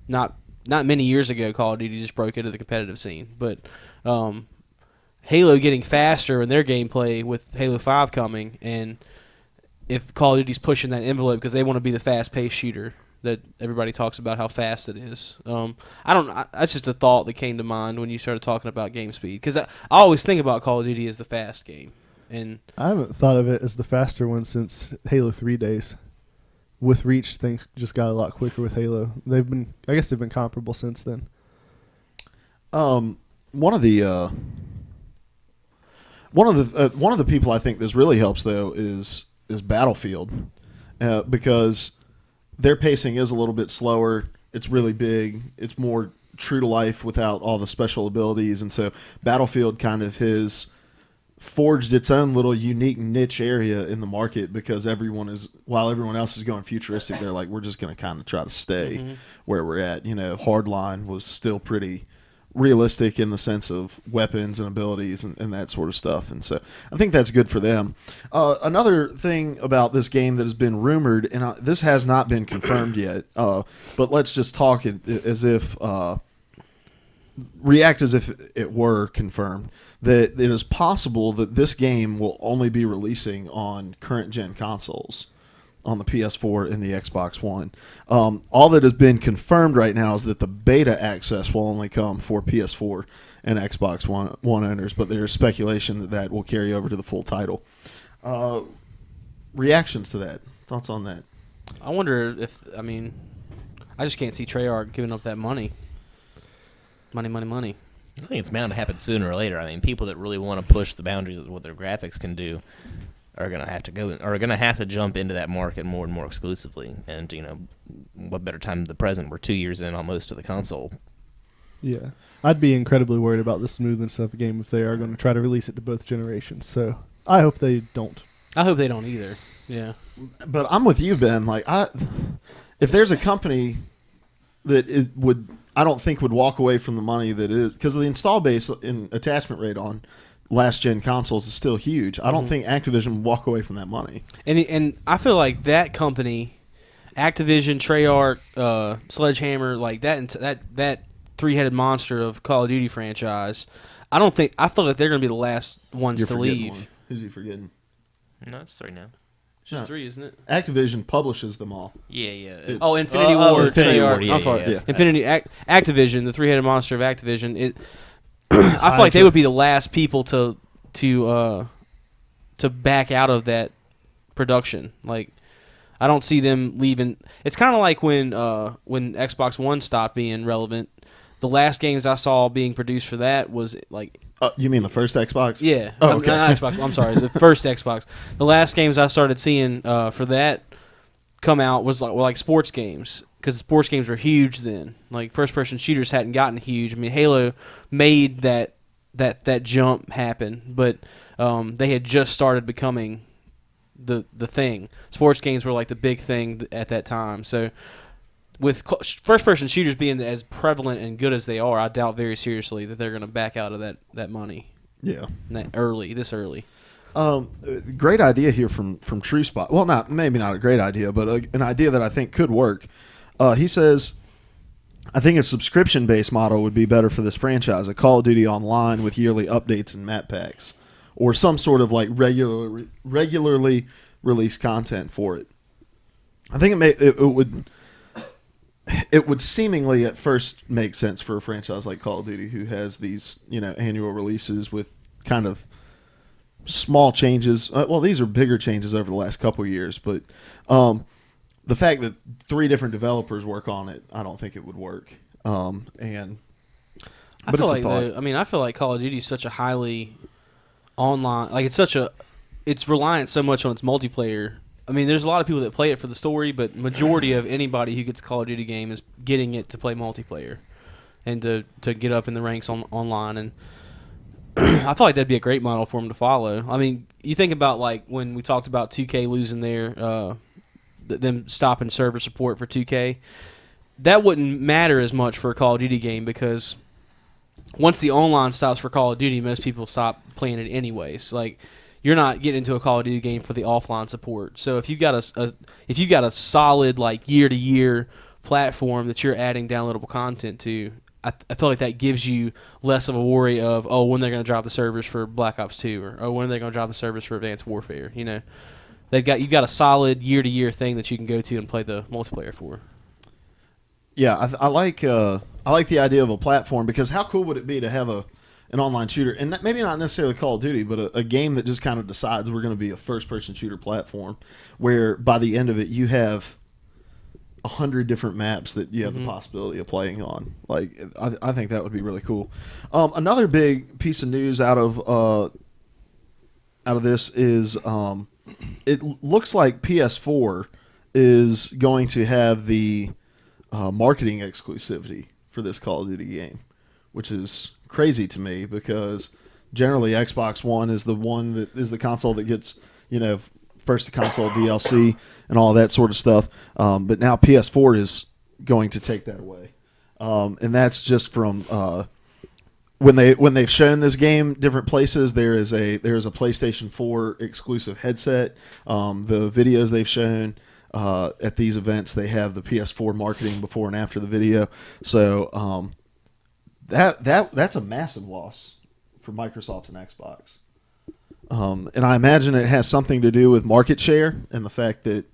not many years ago Call of Duty just broke into the competitive scene, but Halo getting faster in their gameplay with Halo 5 coming, and if Call of Duty's pushing that envelope because they want to be the fast-paced shooter that everybody talks about how fast it is. That's just a thought that came to mind when you started talking about game speed, because I always think about Call of Duty as the fast game, and I haven't thought of it as the faster one since Halo 3 days. With Reach, things just got a lot quicker with Halo. I guess they've been comparable since then. One of the people I think this really helps though is Battlefield, because their pacing is a little bit slower. It's really big. It's more true to life without all the special abilities, and so Battlefield kind of has forged its own little unique niche area in the market, because while everyone else is going futuristic, they're like, we're just going to kind of try to stay where we're at. Hardline was still pretty realistic in the sense of weapons and abilities and that sort of stuff, and so I think that's good for them. Another thing about this game that has been rumored, and this has not been confirmed yet, but let's just talk as if react as if it were confirmed, that it is possible that this game will only be releasing on current gen consoles, on the PS4 and the Xbox One. All that has been confirmed right now is that the beta access will only come for PS4 and Xbox One owners, but there's speculation that will carry over to the full title. Reactions to that? Thoughts on that? I wonder I just can't see Treyarch giving up that money. Money. I think it's bound to happen sooner or later. I mean, people that really want to push the boundaries of what their graphics can do are going to have to jump into that market more and more exclusively. And what better time than the present? We're 2 years in almost to the console. Yeah, I'd be incredibly worried about the smoothness of the game if they are going to try to release it to both generations. So I hope they don't. I hope they don't either. Yeah, but I'm with you, Ben. Like, if there's a company that I don't think would walk away from the money that is, because the install base and attachment rate on last gen consoles is still huge. I don't think Activision would walk away from that money. And I feel like that company, Activision, Treyarch, Sledgehammer, like that three-headed monster of Call of Duty franchise, I feel like they're going to be the last ones to leave. One. Who's he forgetting? No, it's 3 now. It's just 3, isn't it? Activision publishes them all. Yeah. Infinity Ward, Infinity Treyarch. Ward, yeah, I'm sorry. yeah. Infinity Activision, the three-headed monster of Activision. I feel like they would be the last people to back out of that production. Like, I don't see them leaving. It's kind of like when Xbox One stopped being relevant. The last games I saw being produced for that was like. You mean the first Xbox? Yeah. Oh, okay. Not Xbox. I'm sorry. The first Xbox. The last games I started seeing for that come out was like sports games, because sports games were huge then. Like, first-person shooters hadn't gotten huge. I mean, Halo made that jump happen, but they had just started becoming the thing. Sports games were like the big thing at that time. So with first-person shooters being as prevalent and good as they are, I doubt very seriously that they're going to back out of that money. Yeah. This early. Great idea here from True Spot. Well, maybe not a great idea, but an idea that I think could work. He says, I think a subscription-based model would be better for this franchise. A Call of Duty Online with yearly updates and map packs, or some sort of like regularly released content for it. I think it would seemingly at first make sense for a franchise like Call of Duty, who has these annual releases with kind of small changes. Well, these are bigger changes over the last couple of years, but the fact that 3 different developers work on it, I don't think it would work. I feel like Call of Duty is such a highly online, like it's reliant so much on its multiplayer. I mean, there's a lot of people that play it for the story, but majority of anybody who gets a Call of Duty game is getting it to play multiplayer and to get up in the ranks online. And I feel like that'd be a great model for them to follow. I mean, you think about like when we talked about 2K losing them stopping server support for 2K. That wouldn't matter as much for a Call of Duty game because once the online stops for Call of Duty, most people stop playing it anyways. Like, you're not getting into a Call of Duty game for the offline support. So if you've got a solid like year-to-year platform that you're adding downloadable content to, I feel like that gives you less of a worry of when they're going to drop the servers for Black Ops 2 or when they're going to drop the servers for Advanced Warfare. You've got a solid year-to-year thing that you can go to and play the multiplayer for. Yeah, I like the idea of a platform, because how cool would it be to have an online shooter, and maybe not necessarily Call of Duty, but a game that just kind of decides we're going to be a first-person shooter platform, where by the end of it you have 100 different maps that you have the possibility of playing on. Like, I think that would be really cool. Another big piece of news out of this is it looks like PS4 is going to have the marketing exclusivity for this Call of Duty game, which is crazy to me because generally Xbox One is the one that is the console that gets, first to console DLC and all that sort of stuff. But now PS4 is going to take that away. And that's just from when they've shown this game different places. There is a PlayStation 4 exclusive headset. The videos they've shown at these events, they have the PS4 marketing before and after the video. So that's a massive loss for Microsoft and Xbox. And I imagine it has something to do with market share and the fact that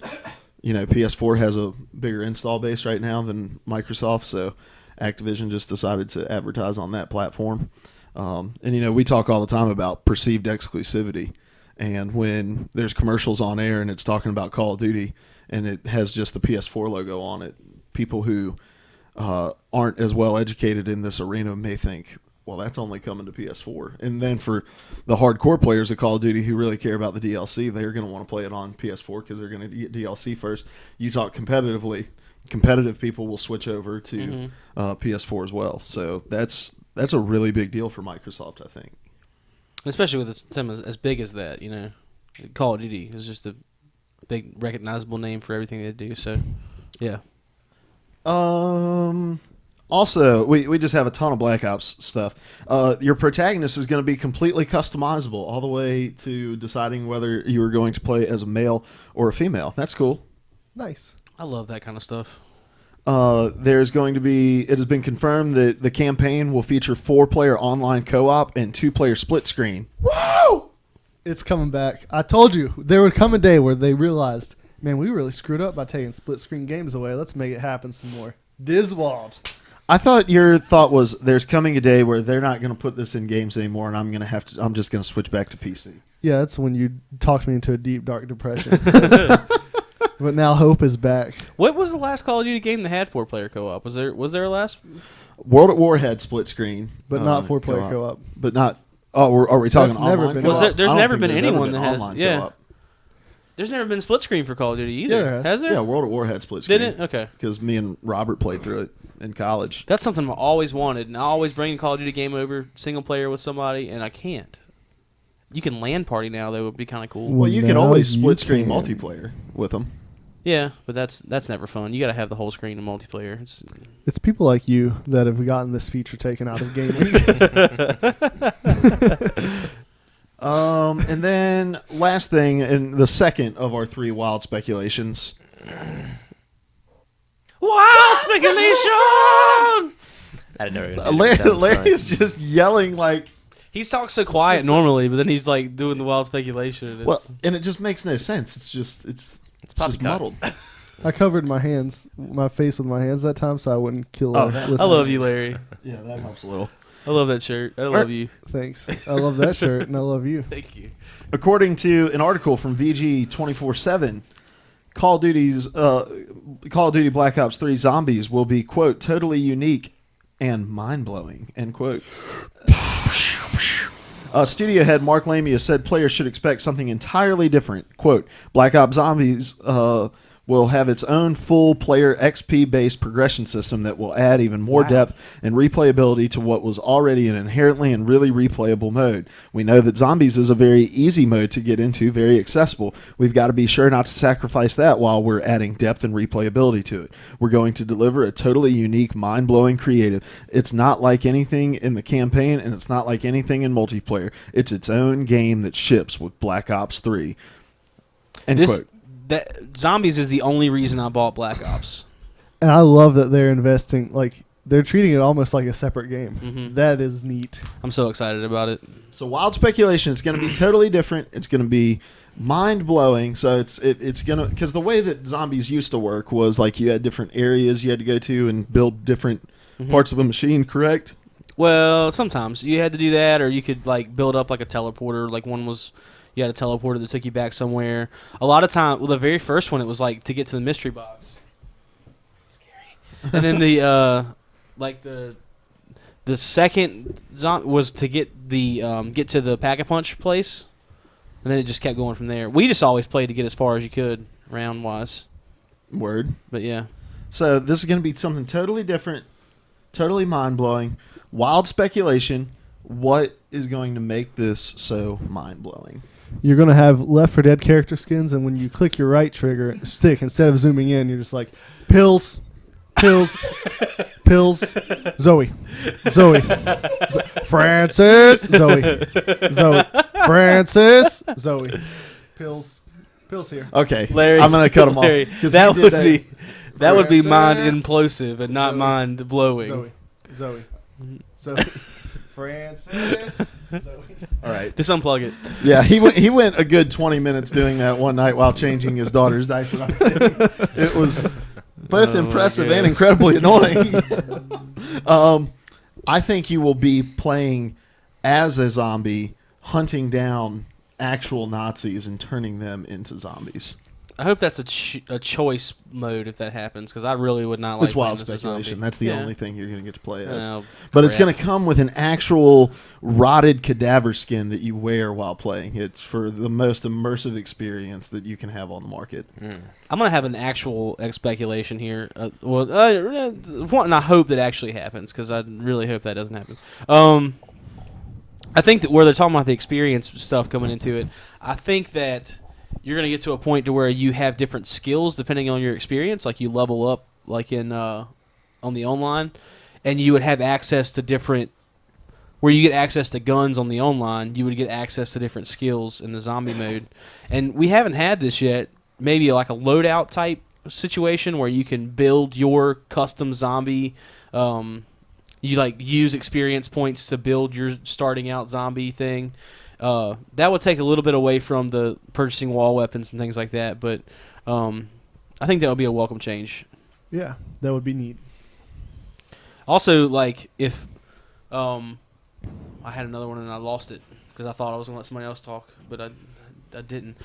PS4 has a bigger install base right now than Microsoft. So Activision just decided to advertise on that platform. And we talk all the time about perceived exclusivity. And when there's commercials on air and it's talking about Call of Duty and it has just the PS4 logo on it, people who aren't as well educated in this arena may think, well, that's only coming to PS4. And then for the hardcore players of Call of Duty who really care about the DLC, they're going to want to play it on PS4 because they're going to get DLC first. You talk competitively, competitive people will switch over to PS4 as well. So that's a really big deal for Microsoft, I think. Especially with something as big as that, Call of Duty is just a big recognizable name for everything they do. So, yeah. Also, we just have a ton of Black Ops stuff. Your protagonist is going to be completely customizable all the way to deciding whether you are going to play as a male or a female. That's cool. Nice. I love that kind of stuff. There's going to be, it has been confirmed that the campaign will feature 4-player online co-op and 2-player split screen. Woo! It's coming back. I told you there would come a day where they realized, man, we really screwed up by taking split screen games away. Let's make it happen some more. Diswald. I thought your thought was there's coming a day where they're not going to put this in games anymore, and I'm just going to switch back to PC. Yeah, that's when you talked me into a deep, dark depression. But now hope is back. What was the last Call of Duty game that had 4-player co-op? Was there a last? World at War had split screen, but not 4-player co-op. But not. Oh, are we talking That's never online? been Co-op? There's never been there's anyone been that has. online Yeah. co-op. There's never been split screen for Call of Duty either. Yeah, there has. Has there? Yeah, World at War had split screen. Did it? Okay. Because me and Robert played through it in college. That's something I've always wanted, and I always bring a Call of Duty game over single player with somebody, and I can't. You can LAN party now, though. Would be kind of cool. Well, you can now always you split screen can. multiplayer with them. Yeah, but that's never fun. You got to have the whole screen in multiplayer. It's people like you that have gotten this feature taken out of gaming. And then last thing, and the second of our 3 wild speculations. Wild speculation. I never. Larry is just yelling like. He talks so quiet normally, but then he's like doing the wild speculation. Well, and it just makes no sense. It's just poppycock. muddled. I covered my face with my hands that time, so I wouldn't kill. Oh, listeners. I love you, Larry. Yeah, that helps a little. I love that shirt. I love you. Thanks. I love that shirt, and I love you. Thank you. According to an article from VG 24/7, Call of Duty Black Ops 3 Zombies will be, quote, totally unique and mind-blowing, end quote. Studio head Mark Lamia said players should expect something entirely different. Quote, Black Ops Zombies will have its own full player XP-based progression system that will add even more depth and replayability to what was already an inherently and really replayable mode. We know that Zombies is a very easy mode to get into, very accessible. We've got to be sure not to sacrifice that while we're adding depth and replayability to it. We're going to deliver a totally unique, mind-blowing creative. It's not like anything in the campaign, and it's not like anything in multiplayer. It's its own game that ships with Black Ops 3. End quote. That Zombies is the only reason I bought Black Ops. And I love that they're investing, like, they're treating it almost like a separate game. Mm-hmm. That is neat. I'm so excited about it. So wild speculation. It's going to be totally different. It's going to be mind blowing. So it's going to, because the way that Zombies used to work was like you had different areas you had to go to and build different parts of a machine. Correct? Well, sometimes you had to do that, or you could like build up like a teleporter. Like one was. You had a teleporter that took you back somewhere. A lot of time, well, the very first one, it was like to get to the mystery box. Scary. And then the second was to get to the Pack-a-Punch place, and then it just kept going from there. We just always played to get as far as you could round wise. Word. But yeah. So this is going to be something totally different, totally mind blowing, wild speculation. What is going to make this so mind blowing? You're going to have Left 4 Dead character skins, and when you click your right trigger stick, instead of zooming in, you're just like, pills, Zoe, Francis, Zoe, Francis, Zoe, pills here. Okay, Larry, I'm going to cut them Larry, off. That would be mind Francis, implosive and not Zoe, mind blowing. Zoe, Francis, Zoe. All right. Just unplug it. Yeah, he went a good 20 minutes doing that one night while changing his daughter's diaper. I think. It was both impressive and incredibly annoying. I think you will be playing as a zombie, hunting down actual Nazis and turning them into zombies. I hope that's a choice mode if that happens, because I really would not like. It's wild playing as a speculation. zombie. That's the only thing you're going to get to play as. Oh, but it's crap. going to come with an actual rotted cadaver skin that you wear while playing. It's for the most immersive experience that you can have on the market. I'm going to have an actual speculation here. One, and I hope that actually happens, because I really hope that doesn't happen. I think that where they're talking about the experience stuff coming into it, I think that you're going to get to a point to where you have different skills depending on your experience. Like you level up, like in on the online, and you would have access to different. Where you get access to guns on the online, you would get access to different skills in the zombie mode. And we haven't had this yet. Maybe like a loadout type situation where you can build your custom zombie. You like use experience points to build your starting out zombie thing. That would take a little bit away from the purchasing wall weapons and things like that, but I think that would be a welcome change. Yeah, that would be neat. Also, like if I had another one and I lost it because I thought I was gonna let somebody else talk, but I didn't.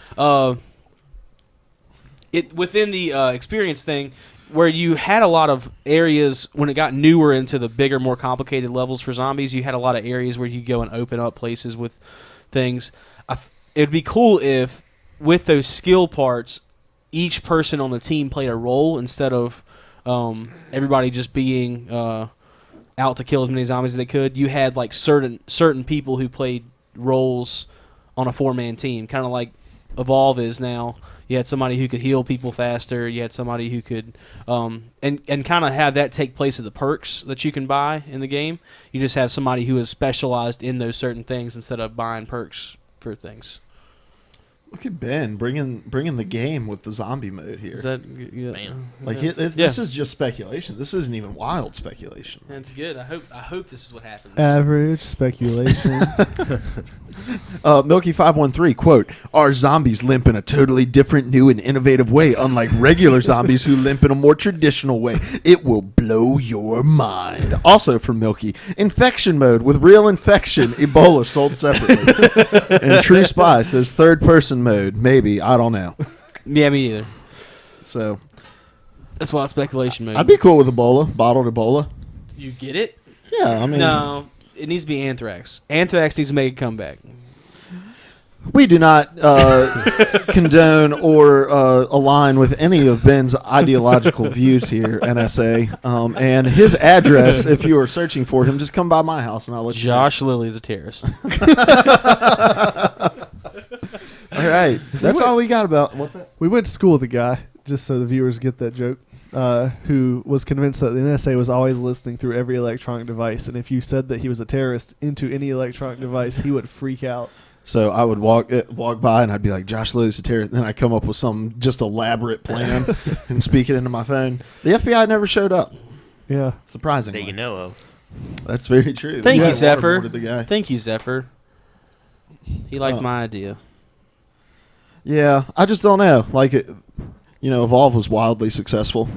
It within the experience thing, where you had a lot of areas when it got newer into the bigger, more complicated levels for zombies. You had a lot of areas where you go and open up places with things. It'd be cool if, with those skill parts, each person on the team played a role instead of everybody just being out to kill as many zombies as they could. You had like certain people who played roles on a 4-man team, kind of like Evolve is now. You had somebody who could heal people faster. You had somebody who could, and kind of have that take place of the perks that you can buy in the game. You just have somebody who is specialized in those certain things instead of buying perks for things. Look at Ben bringing the game with the zombie mode here. Is that Man. Like this is just speculation. This isn't even wild speculation. That's good. I hope this is what happens. Average speculation. Milky513, quote, "Our zombies limp in a totally different, new, and innovative way, unlike regular zombies who limp in a more traditional way. It will blow your mind." Also from Milky, "Infection mode with real infection, Ebola sold separately." And True Spy says third person mode, maybe, I don't know. Yeah, me either. So That's wild speculation, man. I'd be cool with Ebola, bottled Ebola. You get it? Yeah, I mean, No, it needs to be anthrax. Anthrax needs to make a comeback. we do not condone or align with any of Ben's ideological views here, NSA. And his address, if you are searching for him, just come by my house and I'll let Josh Lilly is a terrorist. you know. All right. That's all we got about. What's that? We went to school with a guy, just so the viewers get that joke, who was convinced that the NSA was always listening through every electronic device, and if you said that he was a terrorist into any electronic device, he would freak out. So I would walk by and I'd be like, Josh Lewis, a terrorist. Then I'd come up with some just elaborate plan and speak it into my phone. The FBI never showed up, Yeah. surprisingly. That you know of. That's very true. Thank They you, Zephyr. waterboarded the guy. Thank you, Zephyr. He liked my idea. Yeah, I just don't know. Like, Evolve was wildly successful.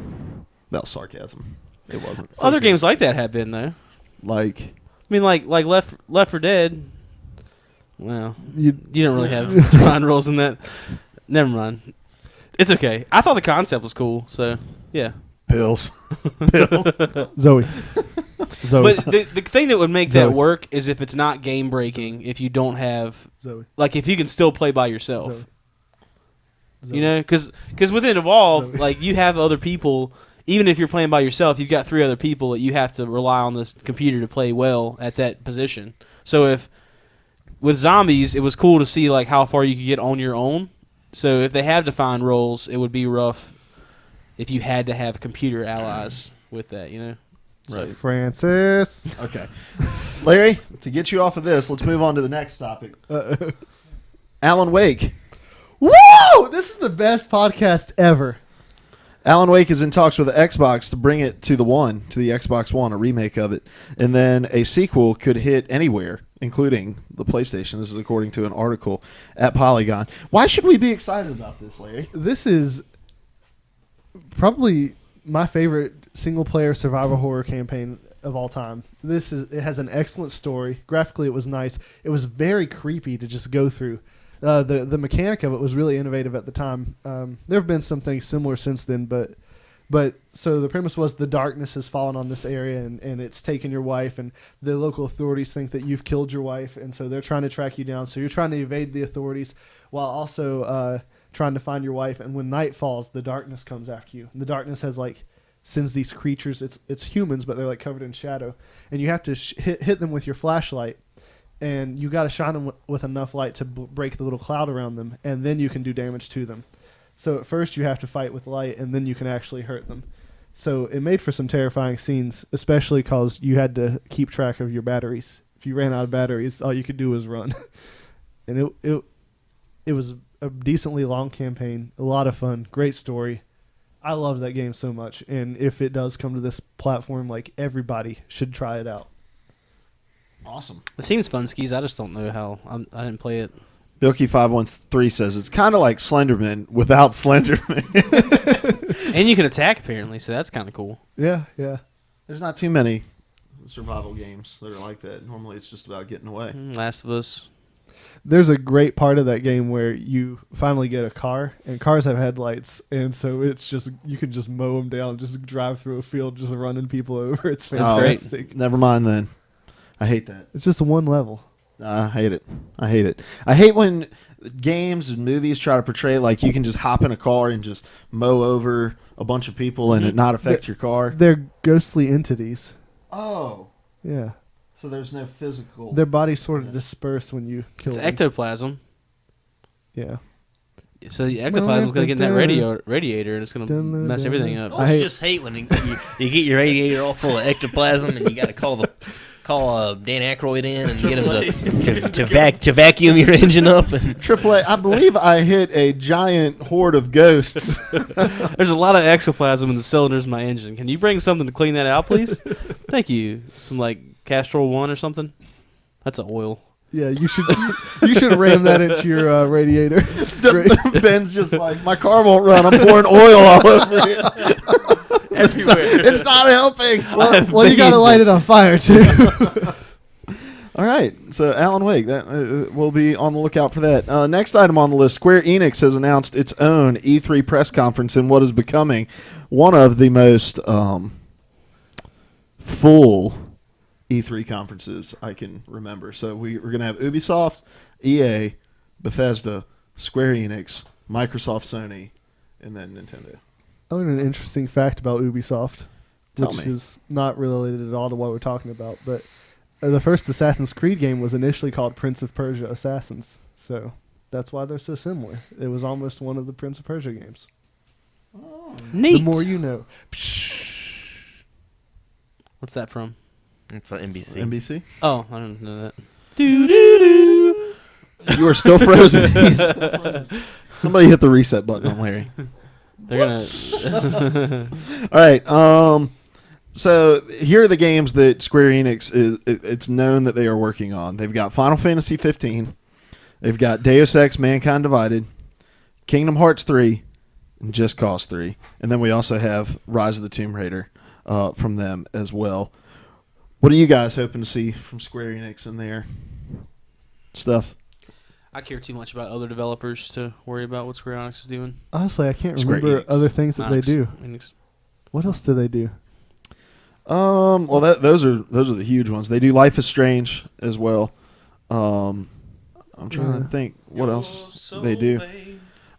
That was sarcasm. It wasn't. Other games like that have been though. Like, I mean, like Left 4 Dead. Well, You you don't really have defined rules in that. Never mind. It's okay. I thought the concept was cool, so yeah. pills. Zoe. Zoe. But the thing that would make Zoe. that work is if it's not game breaking. If you don't have Zoe. like if you can still play by yourself. Zoe. Zoe. You know, because within Evolve, Zoe. like you have other people. Even if you're playing by yourself, you've got 3 other people that you have to rely on this computer to play well at that position. So if with zombies, it was cool to see like how far you could get on your own. So if they have defined roles, it would be rough if you had to have computer allies with that. You know. Right. Francis. Okay. Larry, to get you off of this, let's move on to the next topic. Alan Wake. Whoa! This is the best podcast ever. Alan Wake is in talks with the Xbox to bring it to the Xbox One, a remake of it. And then a sequel could hit anywhere, including the PlayStation. This is according to an article at Polygon. Why should we be excited about this, Larry? This is probably my favorite single-player survival horror campaign of all time. It has an excellent story. Graphically, it was nice. It was very creepy to just go through. The mechanic of it was really innovative at the time. There have been some things similar since then, but so the premise was the darkness has fallen on this area and it's taken your wife, and the local authorities think that you've killed your wife, and so they're trying to track you down. So you're trying to evade the authorities while also trying to find your wife. And when night falls, the darkness comes after you. And the darkness has sends these creatures. It's humans, but they're like covered in shadow, and you have to hit them with your flashlight. And you got to shine them with enough light to break the little cloud around them, and then you can do damage to them. So at first you have to fight with light, and then you can actually hurt them. So it made for some terrifying scenes, especially because you had to keep track of your batteries. If you ran out of batteries, all you could do was run. And it was a decently long campaign, a lot of fun, great story. I loved that game so much, and if it does come to this platform, everybody should try it out. Awesome. It seems fun, Skis. I just don't know how. I didn't play it. Bilky513 says it's kind of like Slenderman without Slenderman. And you can attack, apparently, so that's kind of cool. Yeah. There's not too many survival games that are like that. Normally it's just about getting away. Last of Us. There's a great part of that game where you finally get a car, and cars have headlights, and so it's just you can just mow them down, just drive through a field, just running people over. It's fantastic. Never mind then. I hate that. It's just one level. I hate it. I hate when games and movies try to portray like you can just hop in a car and just mow over a bunch of people and it not affect your car. They're ghostly entities. Oh. Yeah. So there's no physical. Their bodies sort of disperse when you kill It's them. ectoplasm. Yeah. So the ectoplasm is going to get in that radiator, and it's going to mess everything up. I just hate when you get your radiator all full of ectoplasm and you got to call the call Dan Aykroyd in and get him to vacuum your engine up. And AAA, I believe I hit a giant horde of ghosts. There's a lot of exoplasm in the cylinders of my engine. Can you bring something to clean that out, please? Thank you. Some like Castrol 1 or something. That's an oil. Yeah, you should ram that into your radiator. It's great. Ben's just like, my car won't run. I'm pouring oil all over it. It's not helping. Well, you got to light it on fire too. All right, so Alan Wake, that we'll be on the lookout for that. Next item on the list: Square Enix has announced its own E3 press conference in what is becoming one of the most full E3 conferences I can remember. So we're going to have Ubisoft, EA, Bethesda, Square Enix, Microsoft, Sony, and then Nintendo. I learned an interesting fact about Ubisoft, Tell which me. is not related at all to what we're talking about, but the first Assassin's Creed game was initially called Prince of Persia Assassins, so that's why they're so similar. It was almost one of the Prince of Persia games. Neat. The more you know. What's that from? it's on NBC. NBC? Oh, I don't know that. Do do do. You are still frozen. Somebody hit the reset button on Larry. They're gonna. All right. So here are the games that Square Enix it's known that they are working on. They've got Final Fantasy 15. They've got Deus Ex: Mankind Divided, Kingdom Hearts 3, and Just Cause 3. And then we also have Rise of the Tomb Raider from them as well. What are you guys hoping to see from Square Enix in their stuff? I care too much about other developers to worry about what Square Enix is doing. Honestly, I can't Square remember Enix. other things that they do. Enix. What else do they do? Well, those are the huge ones. They do Life is Strange as well. I'm trying to think what else they do.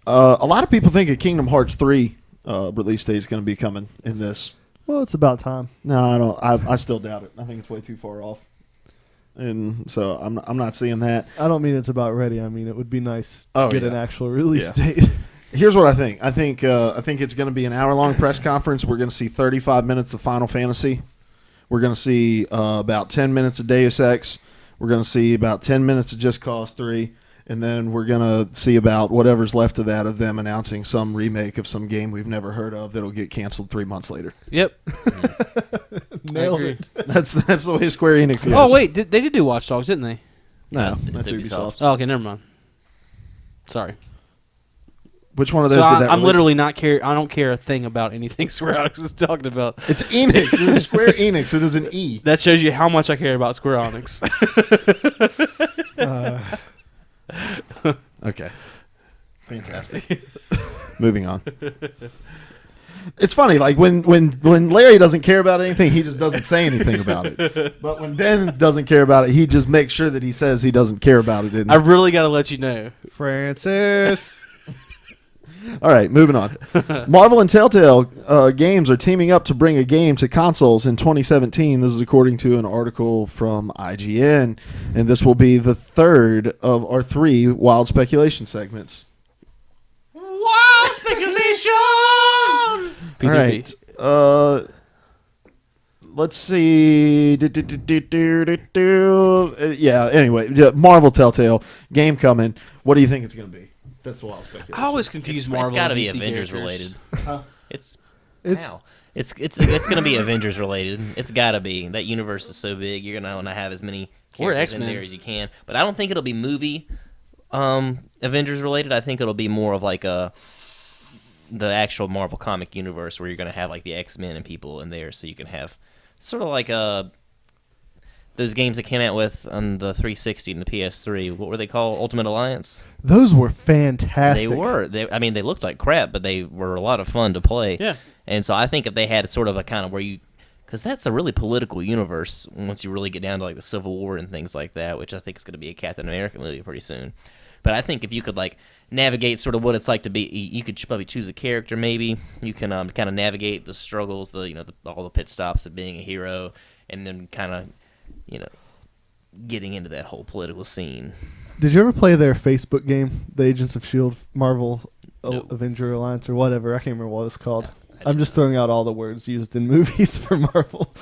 A lot of people think a Kingdom Hearts 3 release date is going to be coming in this. Well, it's about time. No, I don't. I still doubt it. I think it's way too far off, and so I'm not seeing that. I don't mean it's about ready. I mean it would be nice to Oh, get yeah. an actual release Yeah. date. Here's what I think. I think it's going to be an hour-long press conference. We're going to see 35 minutes of Final Fantasy. We're going to see about 10 minutes of Deus Ex. We're going to see about 10 minutes of Just Cause 3. And then we're going to see about whatever's left of that of them announcing some remake of some game we've never heard of that'll get canceled 3 months later. Yep. Nailed agree. it. That's the way Square Enix goes. Oh wait, they did do Watch Dogs, didn't they? No, It's that's Ubisoft. Ubisoft. Oh, okay, never mind. Sorry. Which one of So those did that I'm release? literally not care. I don't care a thing about anything Square Enix is talking about. It's Enix. It is Square Enix. It is an E. That shows you how much I care about Square Enix. Okay. Fantastic. Moving on. It's funny, like when Larry doesn't care about anything, he just doesn't say anything about it. But when Ben doesn't care about it, he just makes sure that he says he doesn't care about it. I really got to let you know. Francis. All right, moving on. Marvel and Telltale Games are teaming up to bring a game to consoles in 2017. This is according to an article from IGN, and this will be the third of our 3 wild speculation segments. Wild speculation. All right. Let's see. Yeah, anyway. Marvel Telltale game coming. What do you think it's going to be? That's the wild speculation. I always confuse Marvel. It's got to and be DC Avengers characters. related. It's It's- wow. It's going to be Avengers related. It's got to be. That universe is so big. You're going to want to have as many Or characters in X-Men. there as you can. But I don't think it'll be movie Avengers related. I think it'll be more of like the actual Marvel comic universe where you're going to have like the X-Men and people in there, so you can have sort of like those games that came out with on the 360 and the PS3. What were they called? Ultimate Alliance? Those were fantastic. They were. I mean, they looked like crap, but they were a lot of fun to play. Yeah. And so I think if they had sort of a kind of where you... Because that's a really political universe once you really get down to like the Civil War and things like that, which I think is going to be a Captain America movie pretty soon. But I think if you could like navigate sort of what it's like to be... You could probably choose a character maybe. You can kind of navigate the struggles, all the pit stops of being a hero, and then kind of... getting into that whole political scene. Did you ever play their Facebook game, the Agents of S.H.I.E.L.D. Marvel No. Avenger Alliance or whatever? I can't remember what it's called. No, I I'm didn't just throwing out all the words used in movies for Marvel.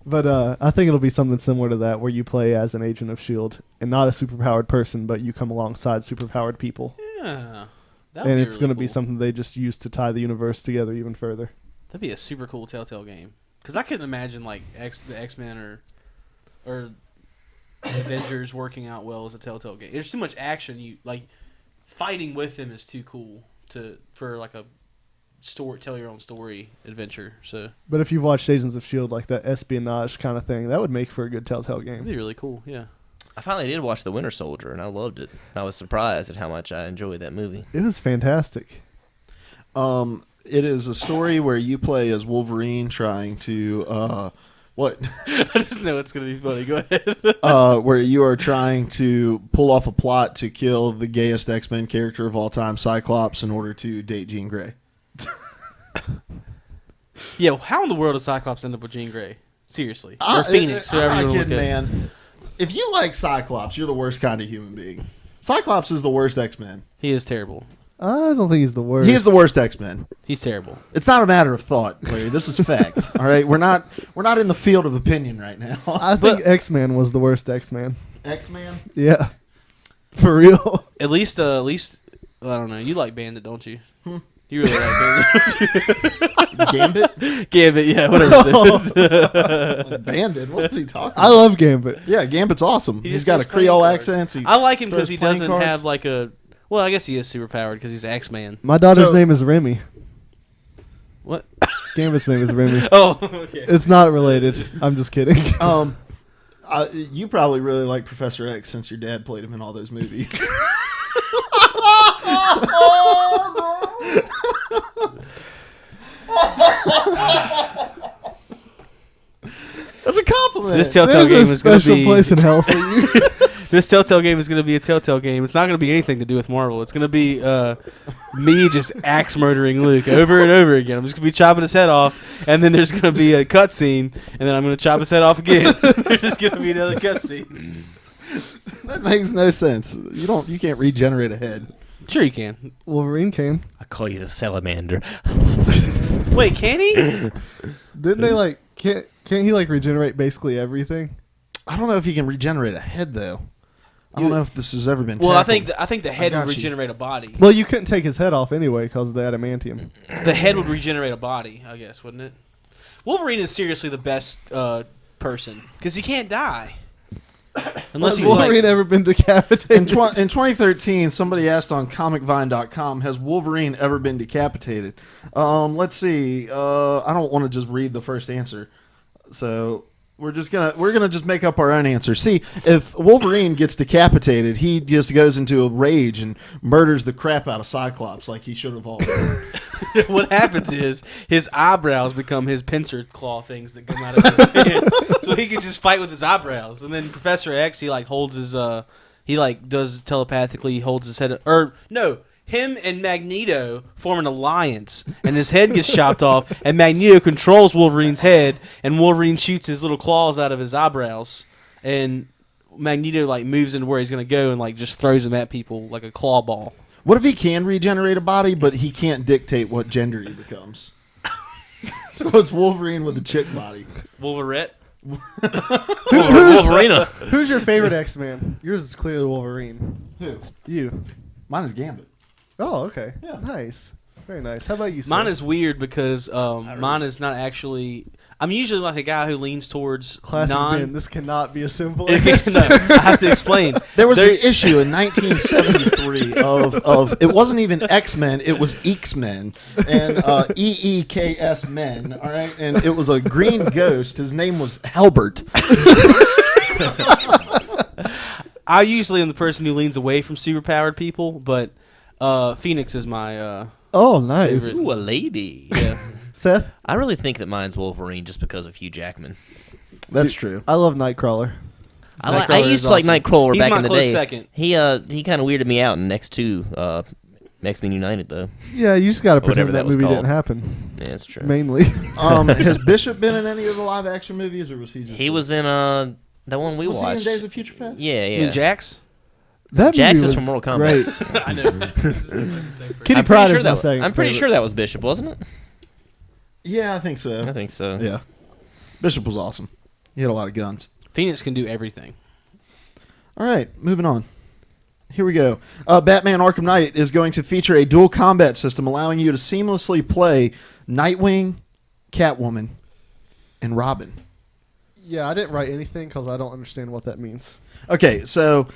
But I think it'll be something similar to that, where you play as an agent of S.H.I.E.L.D. and not a superpowered person, but you come alongside superpowered people. Yeah. And it's going to be something they just use to tie the universe together even further. That'd be a super cool Telltale game. Because I couldn't imagine like the X-Men or Avengers working out well as a Telltale game. There's too much action. You like fighting with them is too cool for like a tell your own story adventure. So, but if you've watched Agents of S.H.I.E.L.D., like that espionage kind of thing, that would make for a good Telltale game. It'd be really cool. Yeah. I finally did watch The Winter Soldier, and I loved it. I was surprised at how much I enjoyed that movie. It was fantastic. It is a story where you play as Wolverine trying to what? I just know it's gonna be funny. Go ahead. Where you are trying to pull off a plot to kill the gayest X-Men character of all time, Cyclops, in order to date Jean Grey. Yeah, how in the world does Cyclops end up with Jean Grey? Seriously, or Phoenix, whoever I'm you not want to kidding, look at. man. If you like Cyclops, you're the worst kind of human being. Cyclops is the worst X-Men. He is terrible. I don't think he's the worst. He is the worst X-Men. He's terrible. It's not a matter of thought, Larry. This is fact. All right, we're not in the field of opinion right now. I think X-Man was the worst X-Man. X-Man. Yeah, for real. At least, I don't know. You like Bandit, don't you? You really like Bandit. Gambit. Gambit, yeah, whatever it is. Bandit. What's he talking I about? love Gambit. Yeah, Gambit's awesome. He's just got a throws playing Creole cards. accent. I like him because throws he playing doesn't cards. have like a. Well, I guess he is super powered because he's X-Man. My daughter's So- name is Remy. What? Gambit's name is Remy. Oh, okay. It's not related. I'm just kidding. You probably really like Professor X since your dad played him in all those movies. That's a compliment. This Telltale There's game a is going to special be. place in hell for you. This Telltale game is going to be a Telltale game. It's not going to be anything to do with Marvel. It's going to be me just axe murdering Luke over and over again. I'm just going to be chopping his head off, and then there's going to be a cutscene, and then I'm going to chop his head off again. There's just going to be another cutscene. That makes no sense. You can't regenerate a head. Sure, you can. Wolverine came. I call you the salamander. Wait, can he? Didn't they like? Can't he like regenerate basically everything? I don't know if he can regenerate a head though. I don't know if this has ever been. Well, I tackled. think the head got would you. regenerate a body. Well, you couldn't take his head off anyway because of the adamantium. The head would regenerate a body, I guess, wouldn't it? Wolverine is seriously the best person because he can't die unless Has he's Wolverine like. ever been In, decapitated? in 2013, somebody asked on comicvine.com, has Wolverine ever been decapitated? Let's see. I don't want to just read the first answer. So we're gonna just make up our own answer. See, if Wolverine gets decapitated, he just goes into a rage and murders the crap out of Cyclops like he should have always. What happens is his eyebrows become his pincer claw things that come out of his hands, so he can just fight with his eyebrows. And then Professor X, he like holds his he like does telepathically holds his head, or no, him and Magneto form an alliance, and his head gets chopped off, and Magneto controls Wolverine's head, and Wolverine shoots his little claws out of his eyebrows, and Magneto like moves into where he's gonna go and like just throws them at people like a claw ball. What if he can regenerate a body, but he can't dictate what gender he becomes? So it's Wolverine with a chick body. Wolverette. Wolverina. Who's your favorite X-Man? Yours is clearly Wolverine. Who? You. Mine is Gambit. Oh, okay. Yeah. Nice. Very nice. How about you, Mine sir? is weird because mine is not actually. I'm usually like a guy who leans towards Classic non. Ben. This cannot be a simple No, answer. I have to explain. There was an issue in 1973 of it wasn't even X-Men, it was Eeks-Men, and EEKS Men, all right? And it was a green ghost. His name was Halbert. I usually am the person who leans away from superpowered people, but Phoenix is my Oh, nice. Favorite. Ooh, a lady. yeah. Seth? I really think that mine's Wolverine just because of Hugh Jackman. That's true. I love Nightcrawler. I Nightcrawler used is to like awesome. Nightcrawler He's back my in the close day. second. He kind of weirded me out in X2, X-Men United, though. Yeah, you just got to Whatever pretend that that was movie called. didn't happen. Yeah, that's true. Mainly. Has Bishop been in any of the live-action movies, or was he just... He was in that one we was he in watched. Days of Future Past? Yeah, You yeah. mean Jax? That Jax movie is was from Mortal Kombat. Great. I know. Kitty I'm pretty Pryde sure is my that second. I'm pretty favorite. sure that was Bishop, wasn't it? Yeah, I think so. I think so. Yeah. Bishop was awesome. He had a lot of guns. Phoenix can do everything. All right, moving on. Here we go. Batman Arkham Knight is going to feature a dual combat system allowing you to seamlessly play Nightwing, Catwoman, and Robin. Yeah, I didn't write anything because I don't understand what that means. Okay, so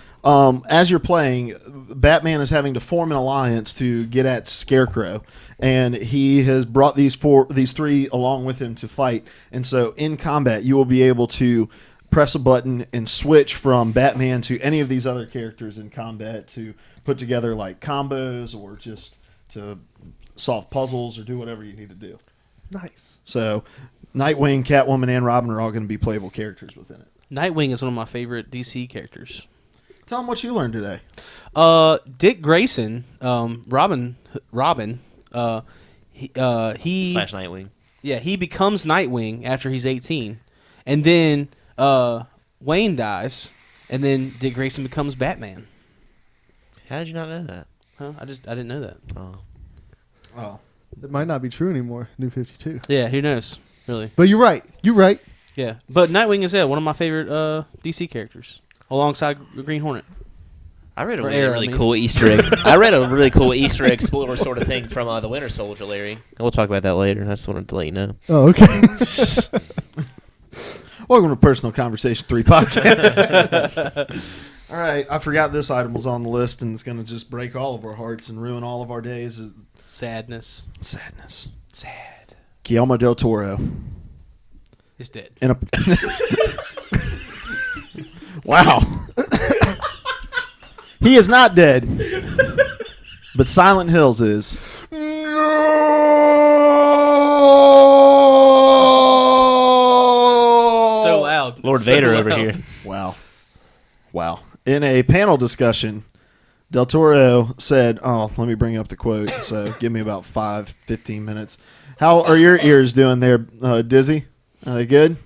as you're playing, Batman is having to form an alliance to get at Scarecrow, and he has brought these three along with him to fight. And so in combat, you will be able to press a button and switch from Batman to any of these other characters in combat to put together like combos or just to solve puzzles or do whatever you need to do. Nice. So Nightwing, Catwoman, and Robin are all going to be playable characters within it. Nightwing is one of my favorite DC characters. Tell them what you learned today. Dick Grayson, Robin, he Slash Nightwing. Yeah, he becomes Nightwing after he's 18, and then Wayne dies, and then Dick Grayson becomes Batman. How did you not know that? Huh? I didn't know that. Oh. It might not be true anymore. New 52. Yeah, who knows? Really? But you're right. You're right. Yeah, but Nightwing is one of my favorite DC characters, alongside Green Hornet. I read a Or really, Arrow, really I mean. cool Easter egg. I read a really cool Easter egg spoiler sort of thing from the Winter Soldier, Larry. We'll talk about that later. I just wanted to let you know. Oh, okay. Welcome to Personal Conversation 3 podcast. All right, I forgot this item was on the list, and it's going to just break all of our hearts and ruin all of our days. Sadness. Sadness. Sad. Guillermo del Toro. Is dead. In a wow. He is not dead, but Silent Hills is. So loud. Lord So Vader loud. over here. Wow. In a panel discussion, Del Toro said, let me bring up the quote, so give me about 15 minutes. How are your ears doing there, Dizzy? Are they good?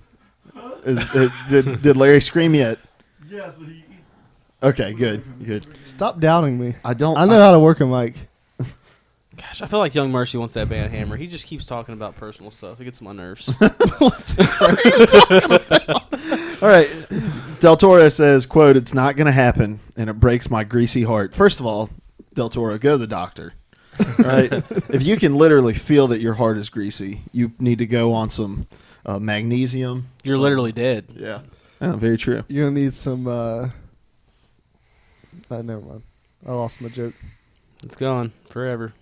Did Larry scream yet? Yes, but he. Okay, good. Stop doubting me. I don't. I know how to work a mic. Gosh, I feel like Young Mercy wants that band hammer. He just keeps talking about personal stuff. It gets on my nerves. All right. Del Toro says, quote, "It's not going to happen, and it breaks my greasy heart." First of all, Del Toro, go to the doctor. All right? If you can literally feel that your heart is greasy, you need to go on some magnesium. You're literally dead. Yeah. Very true. You're going to need some... never mind. I lost my joke. It's gone forever.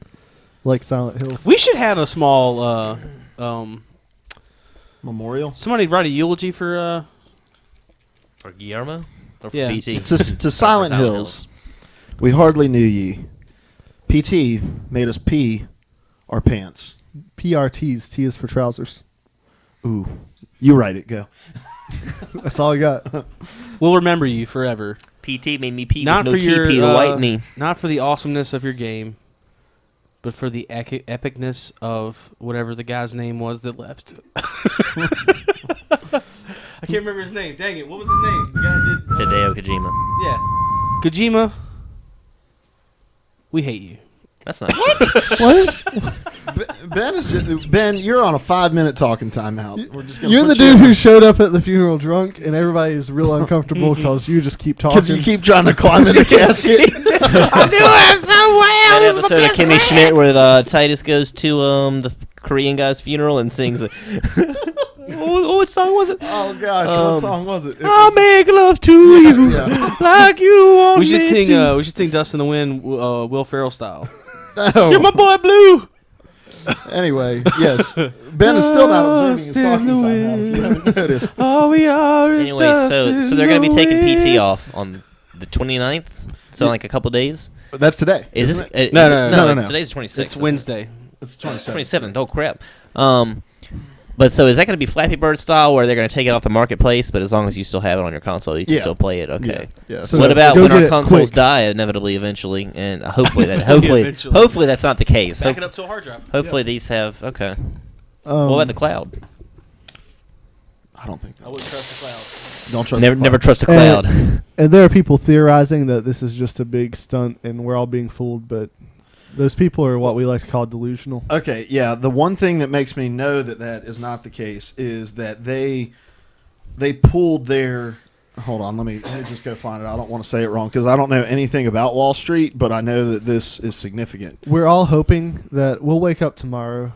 Like Silent Hills. We should have a small Memorial? somebody write a eulogy for For Guillermo? Or for Yeah. BT? To Silent Hills, we hardly knew ye. PT made us pee our pants. PRTs. T is for trousers. Ooh. You write it, go. That's all I got. We'll remember you forever. PT made me pee Not with for no your TP to white me. not for the awesomeness of your game, but for the epicness of whatever the guy's name was that left. I can't remember his name. Dang it! What was his name? The guy who did. Hideo Kojima. Yeah, Kojima. We hate you. That's not What? Ben, you're on a 5-minute talking timeout. We're just gonna You're the put you dude on- who showed up at the funeral drunk, and everybody's real uncomfortable because you just keep talking. Because you keep trying to climb in the casket. That episode of Kimmy Schmidt where Titus goes to the Korean guy's funeral and sings it. What song was it? Oh, gosh. What song was it? I'll make love to you Yeah. like you want We should me sing. to. We should sing "Dust in the Wind," Will Ferrell style. No. You're my boy, Blue. Anyway, yes. Ben is still not observing his talking timeout, if you haven't noticed. All we are is Anyway, so they're going to be taking PT off on the 29th, so in like a couple days. But that's today. Is isn't this? it? No. Today's the 26th. It's Wednesday. It's 27. 27th. Oh crap. But so is that going to be Flappy Bird style, where they're going to take it off the marketplace, but as long as you still have it on your console, you can Yeah. still play it? Okay. Yeah. So What about go when get our it consoles quick. die inevitably eventually, and hopefully hopefully that's not the case. Back it up to a hard drive. Hopefully these have okay. What about the cloud? I don't think. I wouldn't trust the cloud. Don't trust Never the never cloud. trust a cloud. And there are people theorizing that this is just a big stunt and we're all being fooled, but those people are what we like to call delusional. Okay, yeah. The one thing that makes me know that that is not the case is that they pulled their. Hold on, let me just go find it. I don't want to say it wrong because I don't know anything about Wall Street, but I know that this is significant. We're all hoping that we'll wake up tomorrow.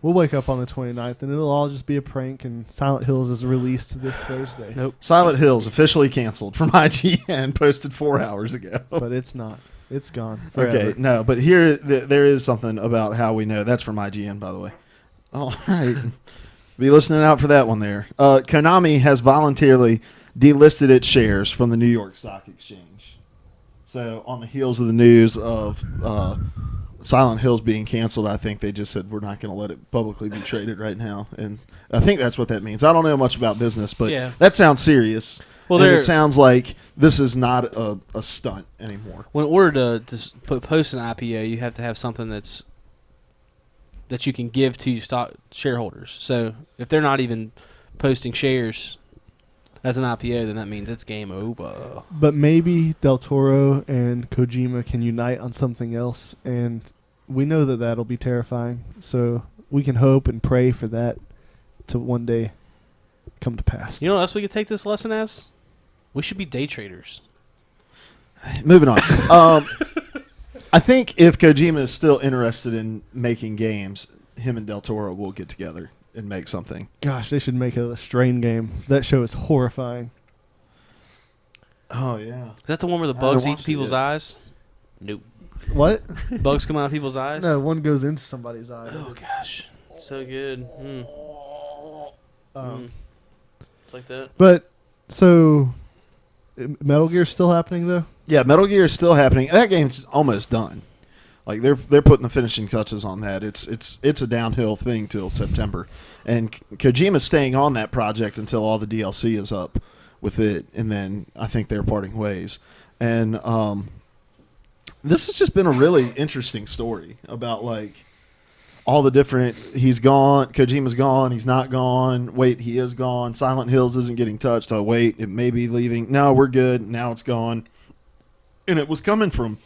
We'll wake up on the 29th, and it'll all just be a prank, and Silent Hills is released this Thursday. Nope. Silent Hills officially canceled from IGN, posted 4 hours ago. But it's not. It's gone forever. Okay, no, but here there is something about how we know. That's from IGN, by the way. All right. Be listening out for that one there. Konami has voluntarily delisted its shares from the New York Stock Exchange. So on the heels of the news of Silent Hills being canceled, I think they just said we're not going to let it publicly be traded right now. And I think that's what that means. I don't know much about business, but that sounds serious. Well, and it sounds like this is not a stunt anymore. When in order to post an IPO, you have to have something that you can give to stock shareholders. So if they're not even posting shares as an IPO, then that means it's game over. But maybe Del Toro and Kojima can unite on something else, and we know that that'll be terrifying. So we can hope and pray for that to one day come to pass. You know what else we could take this lesson as? We should be day traders. Moving on. I think if Kojima is still interested in making games, him and Del Toro will get together and make something. Gosh, they should make a Strain game. That show is horrifying. Oh, yeah. Is that the one where the I haven't bugs eat watched it people's yet. eyes? Nope. What? Bugs come out of people's eyes? No, one goes into somebody's eye. Oh, gosh. So good. It's like that. But, so, Metal Gear's still happening, though? Yeah, Metal Gear is still happening. That game's almost done. Like they're putting the finishing touches on that. It's a downhill thing till September, and Kojima's staying on that project until all the DLC is up with it, and then I think they're parting ways. And this has just been a really interesting story about like all the different. He's gone. Kojima's gone. He's not gone. Wait, he is gone. Silent Hills isn't getting touched. Oh wait, it may be leaving. No, we're good. Now it's gone. And it was coming from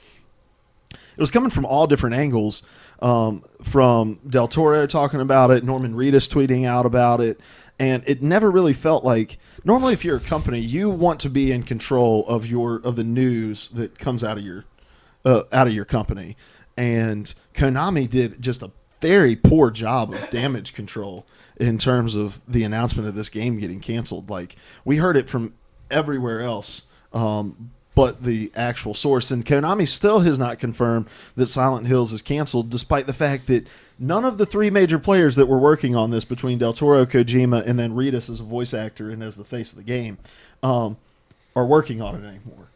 all different angles, from Del Toro talking about it, Norman Reedus tweeting out about it, and it never really felt like. Normally, if you're a company, you want to be in control of the news that comes out of your company, and Konami did just a very poor job of damage control in terms of the announcement of this game getting canceled. Like we heard it from everywhere else. But the actual source. And Konami still has not confirmed that Silent Hills is canceled, despite the fact that none of the three major players that were working on this, between Del Toro, Kojima, and then Reedus as a voice actor and as the face of the game, are working on it anymore.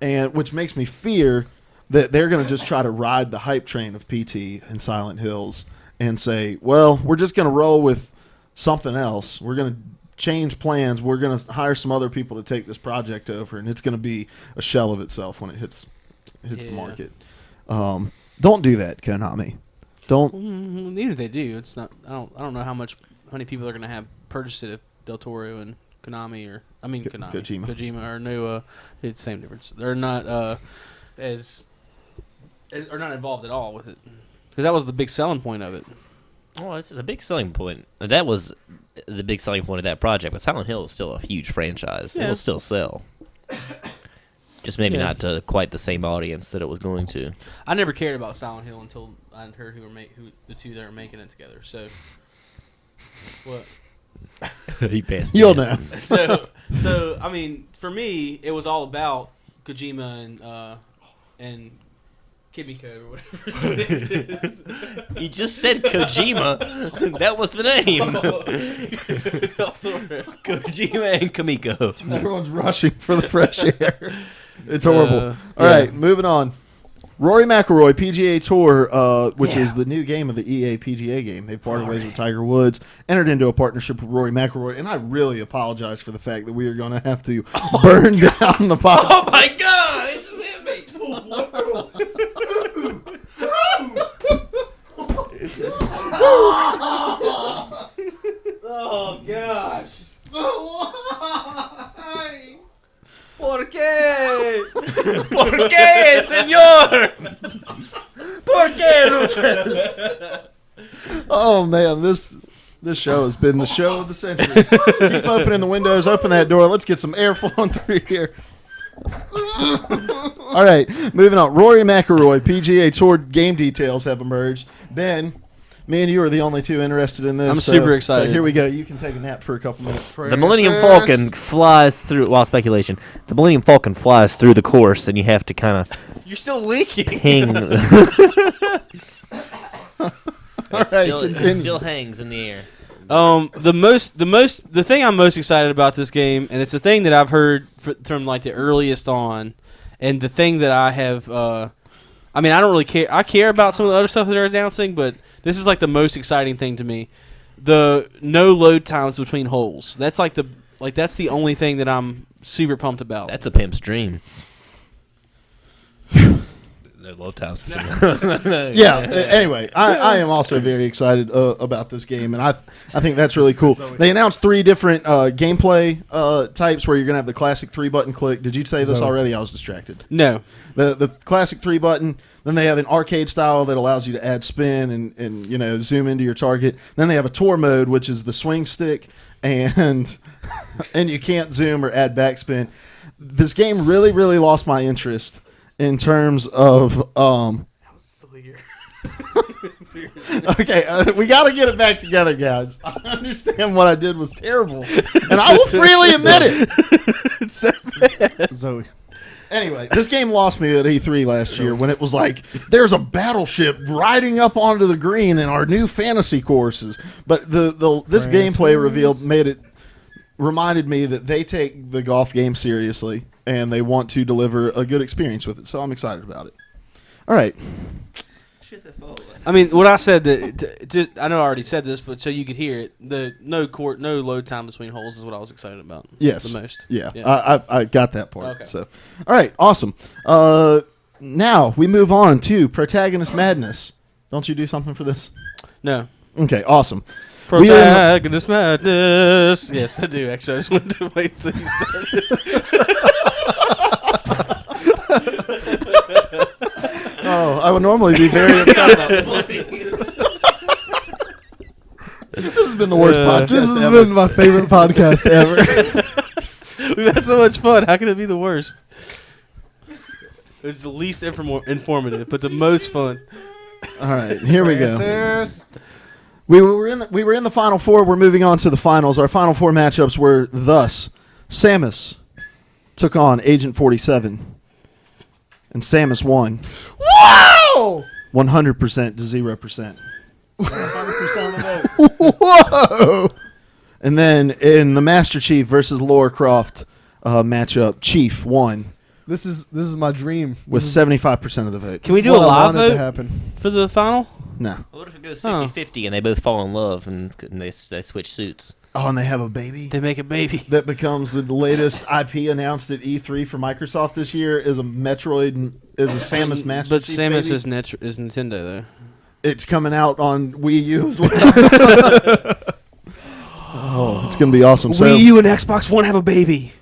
And which makes me fear that they're going to just try to ride the hype train of PT and Silent Hills and say, well, we're just going to roll with something else. We're going to change plans. We're going to hire some other people to take this project over, and it's going to be a shell of itself when it hits the market. Don't do that, Konami. Don't. Even if they do, it's not. I don't know how many people are going to have purchased it if Del Toro and Konami Kojima are new. It's the same difference. They're not as are not involved at all with it, because that was the big selling point of it. Well, it's the big selling point. That was the big selling point of that project. But Silent Hill is still a huge franchise. Yeah. It will still sell. Just maybe not to quite the same audience that it was going to. I never cared about Silent Hill until I heard who the two that were making it together. So, what? He passed. You'll know. So I mean, for me, it was all about Kojima and Kimiko or whatever it is. You just said Kojima. That was the name. Kojima and Kimiko. Everyone's rushing for the fresh air. It's horrible. All right, moving on. Rory McIlroy, PGA Tour, which is the new game of the EA PGA game. They've parted ways with Tiger Woods, entered into a partnership with Rory McIlroy, and I really apologize for the fact that we are going to have to burn down the pot. Oh my God! It just hit me. Oh gosh! Why? ¿Por qué? ¿Por qué, señor? ¿Por qué, Lucas? Oh man, this This show has been the show of the century. Keep opening the windows. Open that door. Let's get some air flowing through here. All right, moving on. Rory McIlroy, PGA Tour game details have emerged. Ben, me and you are the only two interested in this. I'm super excited. So here we go. You can take a nap for a couple minutes. The Millennium Falcon flies through. Well, speculation. The Millennium Falcon flies through the course, and you have to kind of You're still leaking. ping. All right, It continue. still hangs in the air. The thing I'm most excited about this game, and it's a thing that I've heard from like the earliest on, and the thing that I have, I mean, I don't really care. I care about some of the other stuff that they're announcing, but this is like the most exciting thing to me. The no load times between holes. That's like that's the only thing that I'm super pumped about. That's a pimp's dream. No low times. Yeah. Anyway, I am also very excited about this game, and I think that's really cool. They announced 3 different gameplay types where you're gonna have the classic 3-button click. Did you say this already? I was distracted. No. The classic 3-button. Then they have an arcade style that allows you to add spin and zoom into your target. Then they have a tour mode, which is the swing stick, and you can't zoom or add backspin. This game really, really lost my interest in terms of okay, we got to get it back together, guys. I understand what I did was terrible, and I will freely admit it. It's so bad. Zoe. Anyway, this game lost me at E3 last year when it was like, there's a battleship riding up onto the green in our new fantasy courses. But this gameplay reveal reminded me that they take the golf game seriously and they want to deliver a good experience with it. So I'm excited about it. All right. I mean, what I said I know I already said this, but so you could hear it. The no load time between holes is what I was excited about. Yes. The most. Yeah. Yeah. I got that part. Okay. So, all right. Awesome. Now we move on to Protagonist Madness. Don't you do something for this? No. Okay. Awesome. Protagonist Madness. Yes, I do. Actually, I just wanted to wait until you started. Oh, I would normally be very upset about this. This has been the worst podcast This has ever. been my favorite podcast ever. We've had so much fun. How can it be the worst? It's the least informative, but the most fun. All right, here we go. We were in the Final Four. We're moving on to the finals. Our Final Four matchups were thus: Samus took on Agent 47, and Samus won. Wow! 100% to 0%. 100% of the vote. Whoa! And then in the Master Chief versus Laura Croft matchup, Chief won This is my dream. with 75% of the vote. Can we This do is a what I live wanted to vote happen. for the final? No. What if it goes Oh. 50-50 and they both fall in love and they switch suits? Oh, and they have a baby? They make a baby. That becomes the latest IP announced at E3 for Microsoft this year is a Samus Master But Chief Samus baby. is Nintendo though. It's coming out on Wii U as well. Oh, it's gonna be awesome. So Wii U and Xbox One have a baby,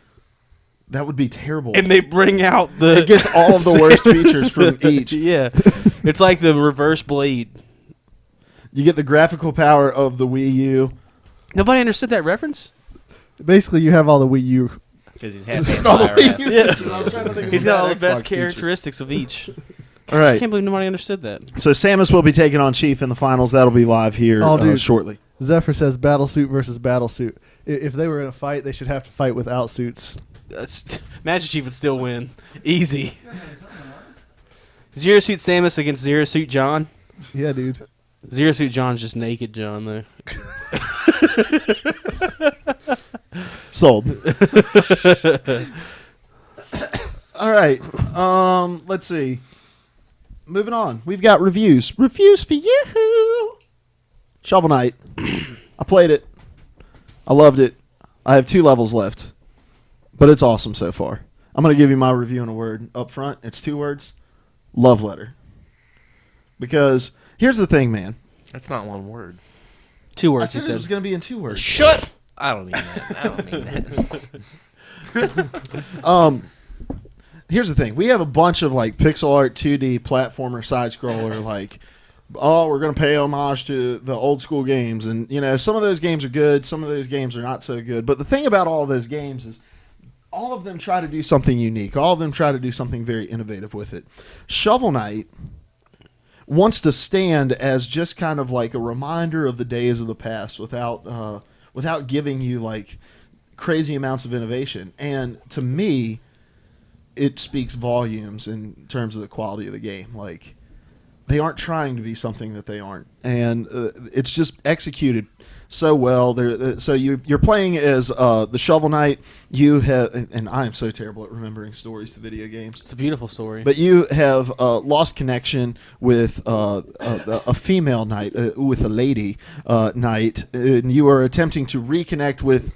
that would be terrible. and they bring out the. It gets all of the worst features from each. Yeah, it's like the reverse blade. You get the graphical power of the Wii U. Nobody understood that reference. Basically, you have all the Wii U. Because he's half all the vampire. Wii U. Yeah, he's got all the Xbox best feature. characteristics of each. All I right. can't believe nobody understood that. So Samus will be taking on Chief in the finals. That'll be live here Oh, dude. shortly. Zephyr says battlesuit versus battlesuit. If they were in a fight, they should have to fight without suits. Master Chief would still win, easy. Zero Suit Samus against Zero Suit John. Yeah, dude. Zero Suit John's just naked John though. Sold. All right. Let's see. Moving on. We've got reviews. Reviews for you. Shovel Knight. I played it. I loved it. I have 2 levels left. But it's awesome so far. I'm going to give you my review in a word. Up front, it's 2 words. Love letter. Because here's the thing, man. That's not one word. 2 I words, he said it was said. going to be in 2 words. Shut! I don't mean that. I don't mean that. Here's the thing. We have a bunch of like pixel art 2D platformer side scroller like oh, we're going to pay homage to the old school games. And, you know, some of those games are good. Some of those games are not so good. But the thing about all those games is all of them try to do something unique. All of them try to do something very innovative with it. Shovel Knight wants to stand as just kind of like a reminder of the days of the past without giving you like crazy amounts of innovation. And to me, it speaks volumes in terms of the quality of the game. Like, they aren't trying to be something that they aren't, and it's just executed so well. So you're playing as the Shovel Knight. You have, and I am so terrible at remembering stories to video games. It's a beautiful story. But you have lost connection with a female knight, with a lady knight, and you are attempting to reconnect with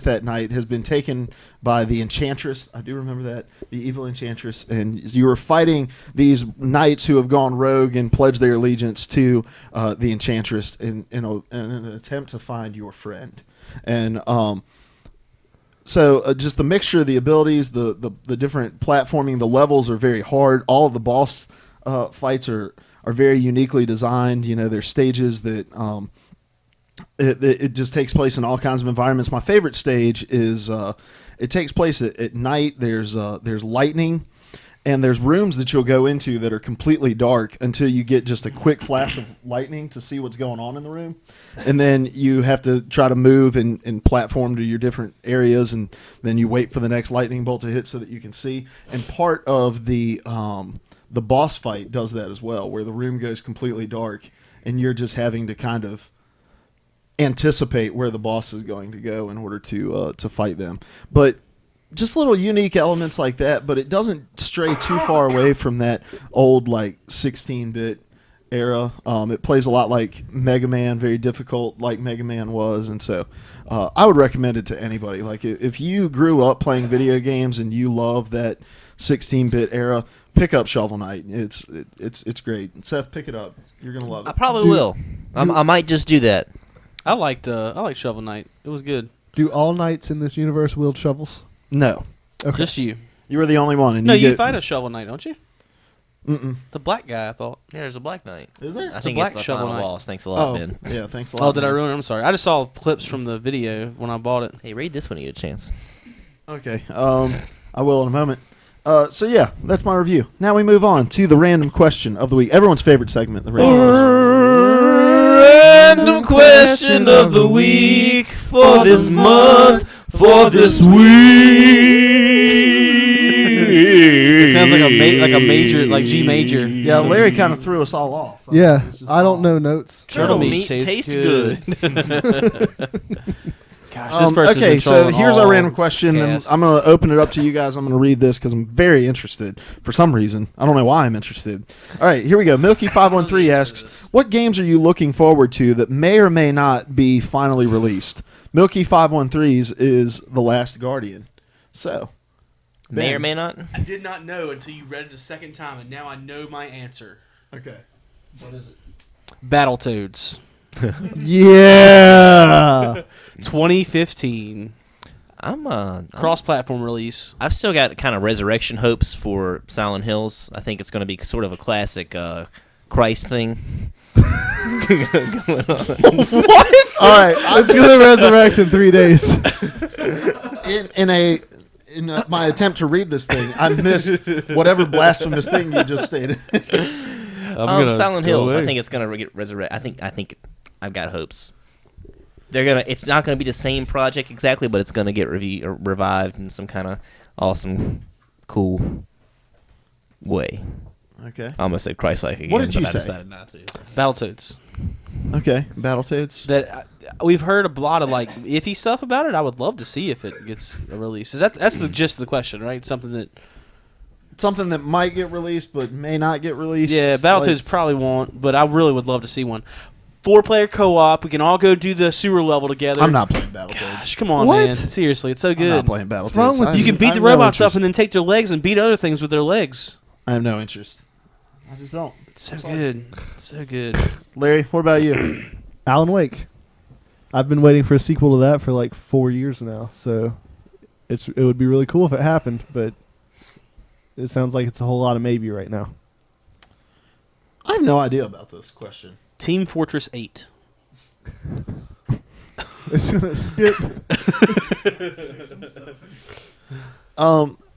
that knight. Has been taken by the Enchantress. I do remember that, the evil Enchantress, and you are fighting these knights who have gone rogue and pledged their allegiance to the Enchantress in an attempt to find your friend. And so just the mixture of the abilities, the different platforming, the levels are very hard. All of the boss fights are very uniquely designed. You know, there's stages that it just takes place in all kinds of environments. My favorite stage is it takes place at night. There's lightning, and there's rooms that you'll go into that are completely dark until you get just a quick flash of lightning to see what's going on in the room. And then you have to try to move and platform to your different areas, and then you wait for the next lightning bolt to hit so that you can see. And part of the boss fight does that as well, where the room goes completely dark, and you're just having to kind of anticipate where the boss is going to go in order to fight them. But just little unique elements like that, but it doesn't stray too far away from that old like 16-bit era. It plays a lot like Mega Man, very difficult like Mega Man was, and so I would recommend it to anybody. Like if you grew up playing video games and you love that 16-bit era, pick up Shovel Knight. It's great. Seth, pick it up. You're gonna love it. I probably will. I might just do that. I liked Shovel Knight. It was good. Do all knights in this universe wield shovels? No, Okay. Just you. you were the only one. And No, you get, fight a Shovel Knight, don't you? Mm-mm. The black guy, I thought. Yeah, there's a Black Knight. Is there? I think Black it's the Shovel final Knight. boss. Thanks a lot, Oh, Ben. yeah. Thanks a lot. Oh, did I man. ruin it? I'm sorry. I just saw clips from the video when I bought it. Hey, read this when you get a chance. Okay. I will in a moment. So yeah, that's my review. Now we move on to the random question of the week. Everyone's favorite segment, the Random question of the week for this month, for this week. It sounds like a major, like G major. Yeah, Larry kind of threw us all off. Yeah, It's just I don't all- know notes. Turtle Oh, meat meat tastes tastes good. Gosh, this person's okay, been so trolling here's all our random question, and cast. I'm going to open it up to you guys. I'm going to read this because I'm very interested for some reason. I don't know why I'm interested. All right, here we go. Milky513 asks, what games are you looking forward to that may or may not be finally released? Milky513's is The Last Guardian. So, May Ben. or may not. I did not know until you read it a second time, and now I know my answer. Okay. What is it? Battletoads. Yeah. 2015. I'm Cross-platform release. I've still got kind of resurrection hopes for Silent Hills. I think it's going to be sort of a classic Christ thing. What? All right. It's gonna resurrect in 3 days. In my attempt to read this thing, I missed whatever blasphemous thing you just stated. Silent Hills. I think it's going to get resurrect. I think I've got hopes. It's not gonna be the same project exactly, but it's gonna get revived in some kind of awesome, cool way. Okay. I almost said Christ-like again. What did you but I say? decided not to. Battletoads. Okay. Battletoads. That we've heard a lot of like iffy stuff about it. I would love to see if it gets a release. That's the gist of the question, right? Something that might get released but may not get released. yeah, Battletoads probably won't, but I really would love to see one. 4-player co-op. We can all go do the sewer level together. I'm not playing Battletoads. Gosh, come on, What? man. Seriously, it's so I'm good. not playing Battletoads. What's wrong with You can beat the I have no robots up interest. and then take their legs and beat other things with their legs. I have no interest. I just don't. It's so good. So good. Larry, what about you? Alan Wake. I've been waiting for a sequel to that for like 4 years now, so it would be really cool if it happened, but it sounds like it's a whole lot of maybe right now. I have no idea about this question. Team Fortress 8. It's gonna skip.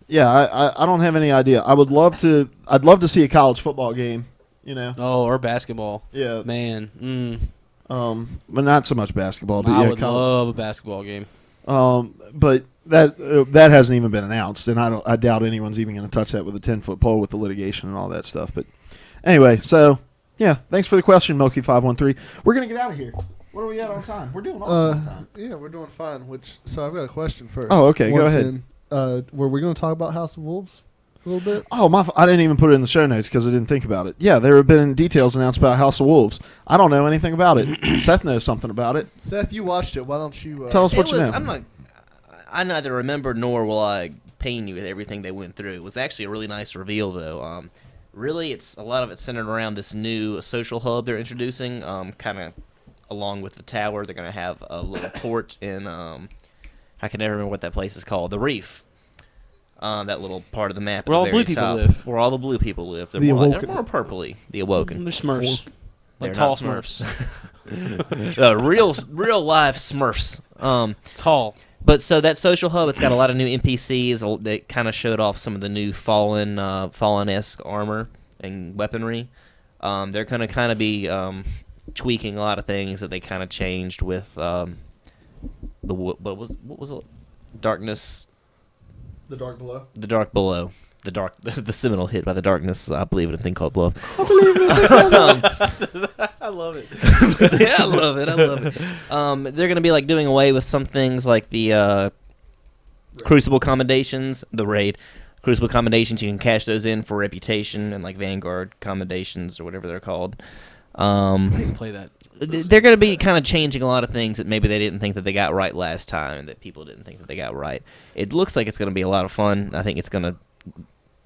Yeah, I don't have any idea. I'd love to see a college football game, you know. Oh, or basketball. Yeah. Man. But not so much basketball, but I yeah, would love a basketball game. but that hasn't even been announced, and I doubt anyone's even going to touch that with a 10-foot pole with the litigation and all that stuff. But anyway, so yeah, thanks for the question, Milky513. We're going to get out of here. What are we at on time? We're doing awesome on time. Yeah, we're doing fine. So I've got a question first. Oh, okay, go ahead. Were we going to talk about House of Wolves a little bit? Oh, I didn't even put it in the show notes because I didn't think about it. Yeah, there have been details announced about House of Wolves. I don't know anything about it. Seth knows something about it. Seth, you watched it. Why don't you Tell us what you know. I neither remember nor will I pain you with everything they went through. It was actually a really nice reveal, though. Really, a lot of it's centered around this new social hub they're introducing, kind of along with the tower. They're going to have a little port in, I can never remember what that place is called, the Reef. That little part of the map. Where all blue people live. Where all the blue people live. They're The more Awoken. they're more purpley. The Awoken. They're Smurfs. They're Like tall not Smurfs. real live Smurfs. Tall. But so that social hub, it's got a lot of new NPCs. They kind of showed off some of the new Fallen-esque armor and weaponry. They're going to kind of be tweaking a lot of things that they kind of changed with what was it? Darkness. The Dark Below. The Dark Below. The seminal hit by the Darkness, I believe in a thing called Love. I love it. Yeah, I love it. They're going to be like doing away with some things like the Crucible commendations, the raid. Crucible commendations, you can cash those in for reputation, and like Vanguard commendations or whatever they're called. I didn't play that. They're going to be kind of changing a lot of things that maybe they didn't think that they got right last time, and that people didn't think that they got right. It looks like it's going to be a lot of fun. I think it's going to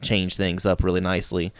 change things up really nicely.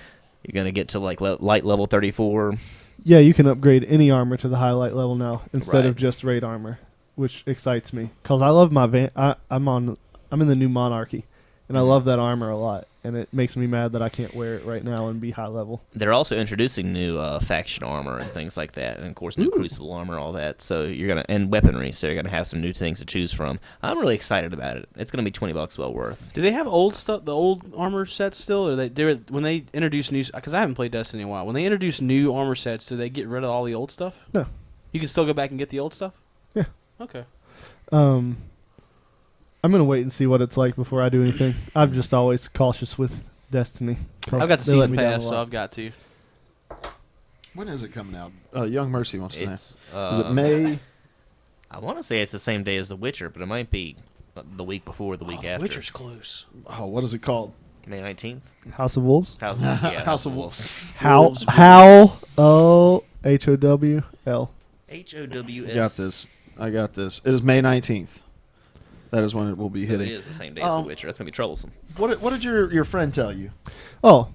You're going to get to like light level 34. Yeah, you can upgrade any armor to the highlight level now instead Right. of just raid armor, which excites me because I love my I'm in the new Monarchy, and I love that armor a lot, and it makes me mad that I can't wear it right now and be high level. They're also introducing new faction armor and things like that, and of course new Crucible armor, all that. So you're gonna and weaponry, so you're gonna have some new things to choose from. I'm really excited about it. It's gonna be $20 well worth. Do they have old stuff, the old armor sets still, or when they introduce new? Because I haven't played Destiny in a while. When they introduce new armor sets, do they get rid of all the old stuff? No. You can still go back and get the old stuff. Yeah. Okay. I'm gonna wait and see what it's like before I do anything. I'm just always cautious with Destiny. 'cause I've got the they let season me down a pass, so lot. I've got to. When is it coming out? Young Mercy wants to know. It's Is it May? I want to say it's the same day as The Witcher, but it might be the week before, or the week after. Witcher's close. Oh, what is it called? May 19th. House of Wolves. House of Wolves. Howl. HOWL. HOWS. I got this. It is May 19th. That is when it will be So hitting. it is the same day as The Witcher. That's gonna be troublesome. What did your friend tell you? Oh,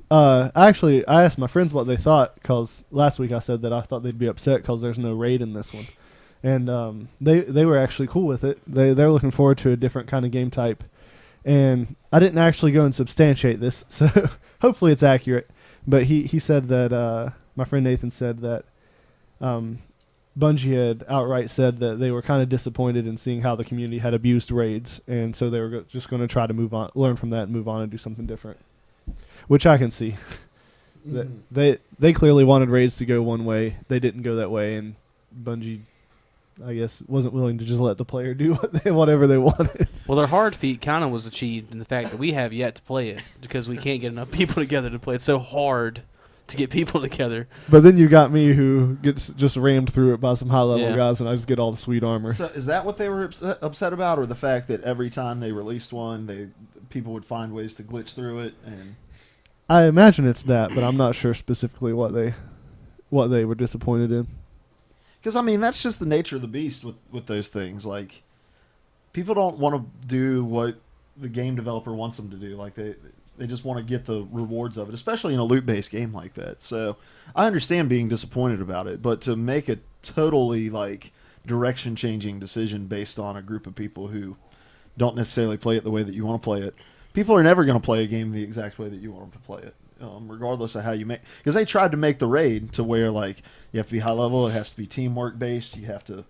actually, I asked my friends what they thought because last week I said that I thought they'd be upset because there's no raid in this one, and they were actually cool with it. They're looking forward to a different kind of game type, and I didn't actually go and substantiate this, so hopefully it's accurate. But he said that my friend Nathan said that Bungie had outright said that they were kind of disappointed in seeing how the community had abused raids, and so they were just going to try to move on, learn from that, and move on and do something different, which I can see. That they clearly wanted raids to go one way, they didn't go that way, and Bungie, I guess, wasn't willing to just let the player do whatever they wanted. Well, their hard feat kind of was achieved in the fact that we have yet to play it because we can't get enough people together to play. It's so hard to get people together. But then you got me who gets just rammed through it by some high level Yeah. guys, and I just get all the sweet armor. So is that what they were upset about, or the fact that every time they released one, people would find ways to glitch through it? And I imagine it's that, but I'm not sure specifically what they were disappointed in. because I mean that's just the nature of the beast with those things. Like people don't want to do what the game developer wants them to do. Like they just want to get the rewards of it, especially in a loot-based game like that. So I understand being disappointed about it, but to make a totally like direction-changing decision based on a group of people who don't necessarily play it the way that you want to play it, people are never going to play a game the exact way that you want them to play it. regardless of how you make. Because they tried to make the raid to where like you have to be high level. It has to be teamwork based. You have to,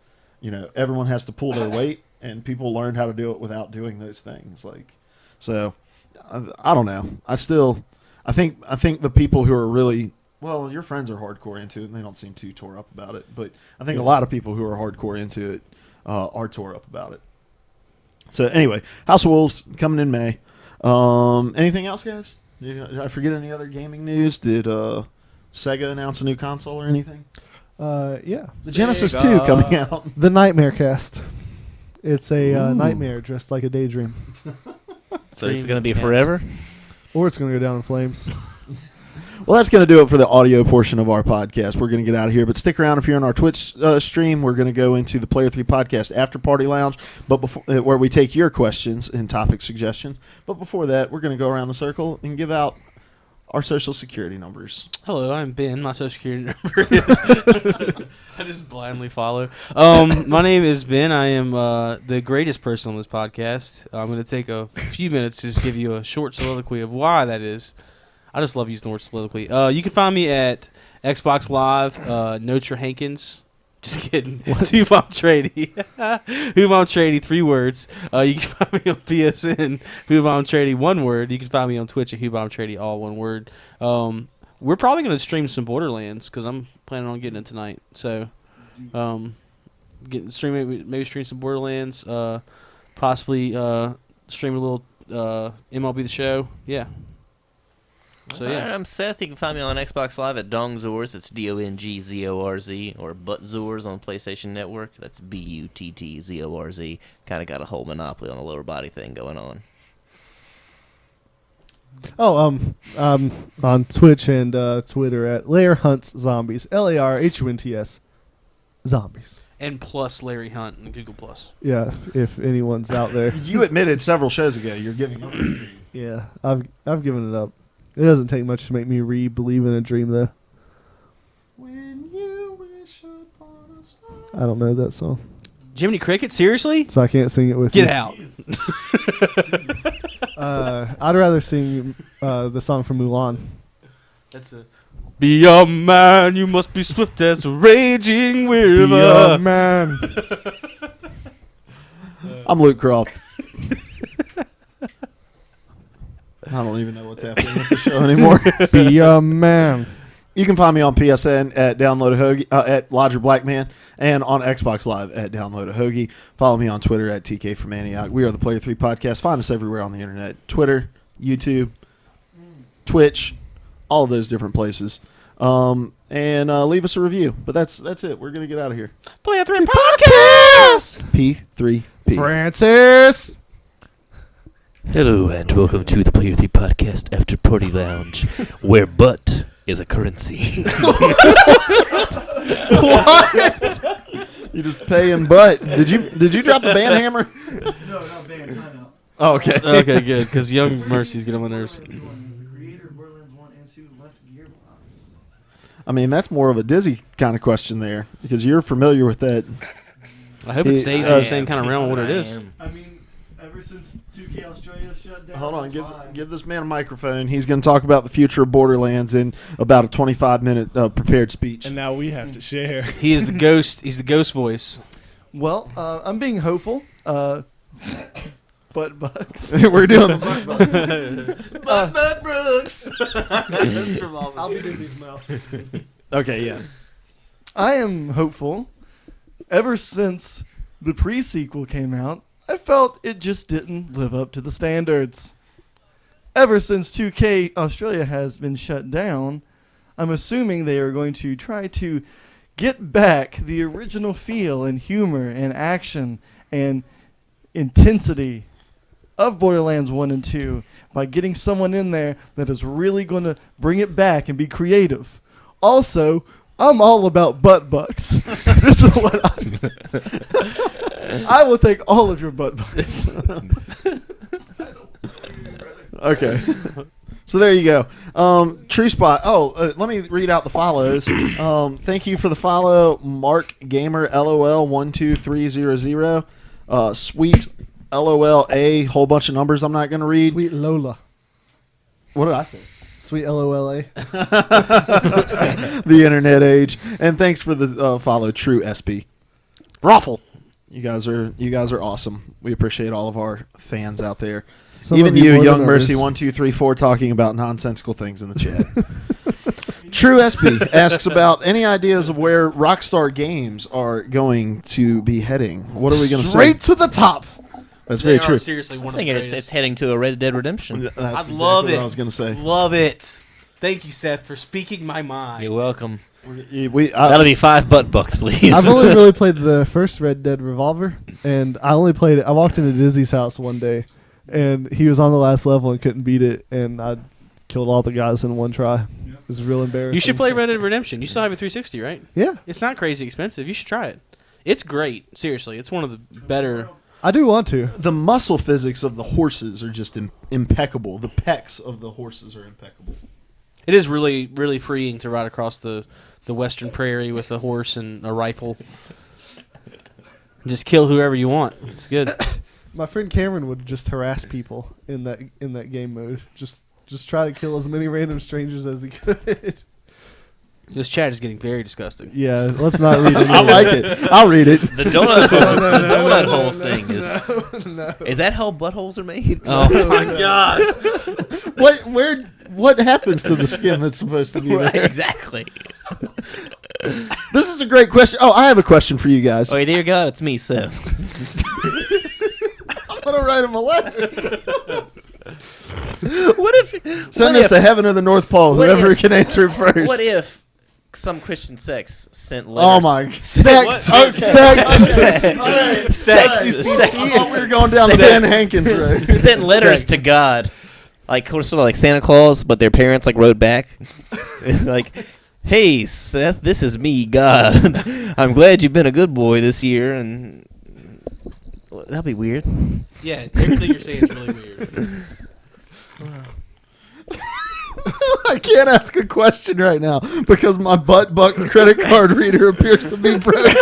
everyone has to pull their weight, and people learned how to do it without doing those things. Like, so I don't know. I think the people who are really well, your friends are hardcore into it, and they don't seem too tore up about it. But I think a lot of people who are hardcore into it are tore up about it. So anyway, House of Wolves coming in May. Anything else, guys? Did I forget any other gaming news? Did Sega announce a new console or anything? Yeah. The Genesis 2 coming out. The Nightmare Cast. It's a nightmare dressed like a daydream. So this is going to be forever? Or it's going to go down in flames. Well, that's going to do it for the audio portion of our podcast. We're going to get out of here, but stick around if you're on our Twitch stream. We're going to go into the Player 3 Podcast After Party Lounge, but before, where we take your questions and topic suggestions. But before that, we're going to go around the circle and give out our social security numbers. Hello, I'm Ben. My social security number is... I just blindly follow. My name is Ben. I am the greatest person on this podcast. I'm going to take a few minutes to just give you a short soliloquy of why that is. I just love using the word soliloquy. You can find me at Xbox Live, Notre Hankins. Just kidding. It's Who Bomb Trady. Who Bomb Trady, 3 words. You can find me on PSN, Who Bomb Trady, 1 word. You can find me on Twitch at Who Bomb Trady, all 1 word. We're probably going to stream some Borderlands because I'm planning on getting it tonight. So, maybe stream some Borderlands. Possibly stream a little MLB The Show. Yeah. So yeah, I'm Seth. You can find me on Xbox Live at Dongzors. It's DONGZORZ, or Buttzors on PlayStation Network. That's BUTTZORZ. Kind of got a whole monopoly on the lower body thing going on. Oh, on Twitch and Twitter at Lair Hunts Zombies. LARHUNTS Zombies. and plus Larry Hunt and Google Plus. Yeah, if anyone's out there. You admitted several shows ago you're giving up. Yeah, I've given it up. It doesn't take much to make me believe in a dream, though. When you wish upon a star. I don't know that song, Jiminy Cricket, seriously? so I can't sing it with you. Get out. I'd rather sing the song from Mulan. That's a... Be a man, you must be swift as a raging river. Be a man. I'm Luke Croft. I don't even know what's happening with the show anymore. Be a man. You can find me on PSN at Download a Hoagie, at Lodger Blackman, and on Xbox Live at Download a Hoagie. Follow me on Twitter at TK for Maniac. We are the Player 3 Podcast. Find us everywhere on the internet. Twitter, YouTube, Twitch, all of those different places. And leave us a review. But that's it. We're going to get out of here. Player 3 Podcast! P3P. Francis! Hello and welcome to the Player 3 Podcast After Party Lounge, where butt is a currency. What? You just pay in butt. Did you drop the band hammer? No, not band. Time out. Oh, okay. Okay, good, because Young Mercy's getting on my nerves. The creator of Borderlands 1 and 2 left Gearbox. I mean, that's more of a Dizzy kind of question there, because you're familiar with that. I hope it stays in the same kind of realm of what it is. I mean, ever since 2K Australia shut down. Hold on, it's fine. give this man a microphone. He's going to talk about the future of Borderlands in about a 25-minute prepared speech. And now we have to share. He is the ghost. He's the ghost voice. Well, I'm being hopeful. Butt bucks. We're doing the butt bucks. Brooks. I'll be Dizzy's mouth. Okay, yeah. I am hopeful. Ever since the pre-sequel came out, I felt it just didn't live up to the standards. Ever since 2K Australia has been shut down, I'm assuming they are going to try to get back the original feel and humor and action and intensity of Borderlands 1 and 2 by getting someone in there that is really going to bring it back and be creative. Also, I'm all about butt bucks. This is what I will take all of your butt bucks. Okay. So there you go. True Spot. Oh, let me read out the follows. Thank you for the follow, Mark Gamer LOL 12300. Sweet LOL A, whole bunch of numbers I'm not going to read. Sweet Lola. What did I say? Sweet LOLA. The internet age. And thanks for the follow, True SB. Raffle. You guys are awesome. We appreciate all of our fans out there. Some Even of you you, more Young than Mercy others. 1234, talking about nonsensical things in the chat. True SB asks about any ideas of where Rockstar Games are going to be heading. What are we going to say? Straight to the top. That's They very true. are seriously one I of think the it's greatest. heading to a Red Dead Redemption. That's I exactly love what it. I was going to say. Love it. Thank you, Seth, for speaking my mind. You're welcome. That'll be $5 please. I've only really played the first Red Dead Revolver, and I only played it. I walked into Dizzy's house one day, and he was on the last level and couldn't beat it, and I killed all the guys in one try. It was real embarrassing. You should play Red Dead Redemption. You still have a 360, right? Yeah, It's not crazy expensive. You should try it. It's great. Seriously, it's one of the better. I do want to. The muscle physics of the horses are just impeccable. The pecs of the horses are impeccable. It is really, really freeing to ride across the western prairie with a horse and a rifle. Just kill whoever you want. It's good. My friend Cameron would just harass people in that game mode. Just try to kill as many random strangers as he could. This chat is getting very disgusting. Yeah, let's not read it. I like it. I'll read it. The donut holes, no, the no, donut no, holes no, thing is. No. Is that how buttholes are made? Oh my gosh. What happens to the skin that's supposed to be Right, there? exactly. This is a great question. Oh, I have a question for you guys. Oh, dear God, it's me, Seth. I'm gonna write him a letter. What if? Send what this if, to Heaven or the North Pole. what Whoever if- can answer first. What if some Christian sects sent letters? Oh my! What? Sex. Okay. Sex. Sex. I thought we were going down the Ben Hankins road. Sent letters to God, like sort of like Santa Claus, but their parents like wrote back, like, "Hey Seth, this is me, God. I'm glad you've been a good boy this year." And that'd be weird. Yeah, everything you're saying is really weird. I can't ask a question right now because my butt bucks credit card reader appears to be broken.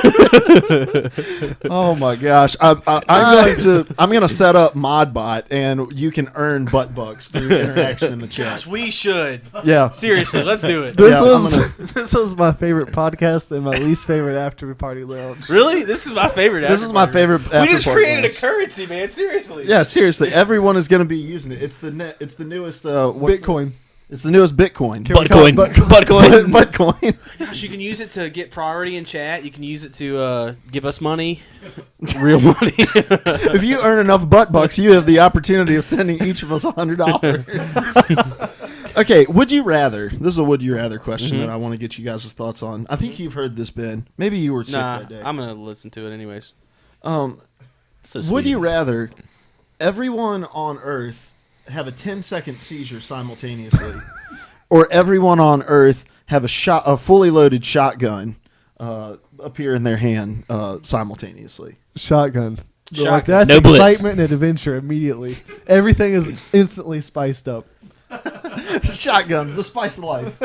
Oh my gosh! I'm going to set up Modbot, and you can earn butt bucks through interaction in the chat. Gosh, we should. Yeah. Seriously, let's do it. This Yeah, was I'm this was my favorite podcast and my least favorite after party lounge. Really? This is my favorite. This is my favorite. We just after-party created lounge. a currency, man. Seriously. Yeah, seriously, everyone is going to be using it. It's the newest Bitcoin. It's the newest Bitcoin. Can we call it Buttcoin. Bitcoin. Gosh, you can use it to get priority in chat. You can use it to give us money, real money. If you earn enough butt bucks, you have the opportunity of sending each of us $100. Okay, would you rather? This is a would you rather question that I want to get you guys' thoughts on. I think you've heard this, Ben. Maybe you were sick Nah, that day. I'm gonna listen to it anyways. So Would sweet. you rather everyone on Earth have a 10-second seizure simultaneously, or everyone on Earth have a fully loaded shotgun appear in their hand simultaneously? Shotgun. Shotgun. Like, that's No blitz. excitement and adventure immediately. Everything is instantly spiced up. Shotguns, the spice of life.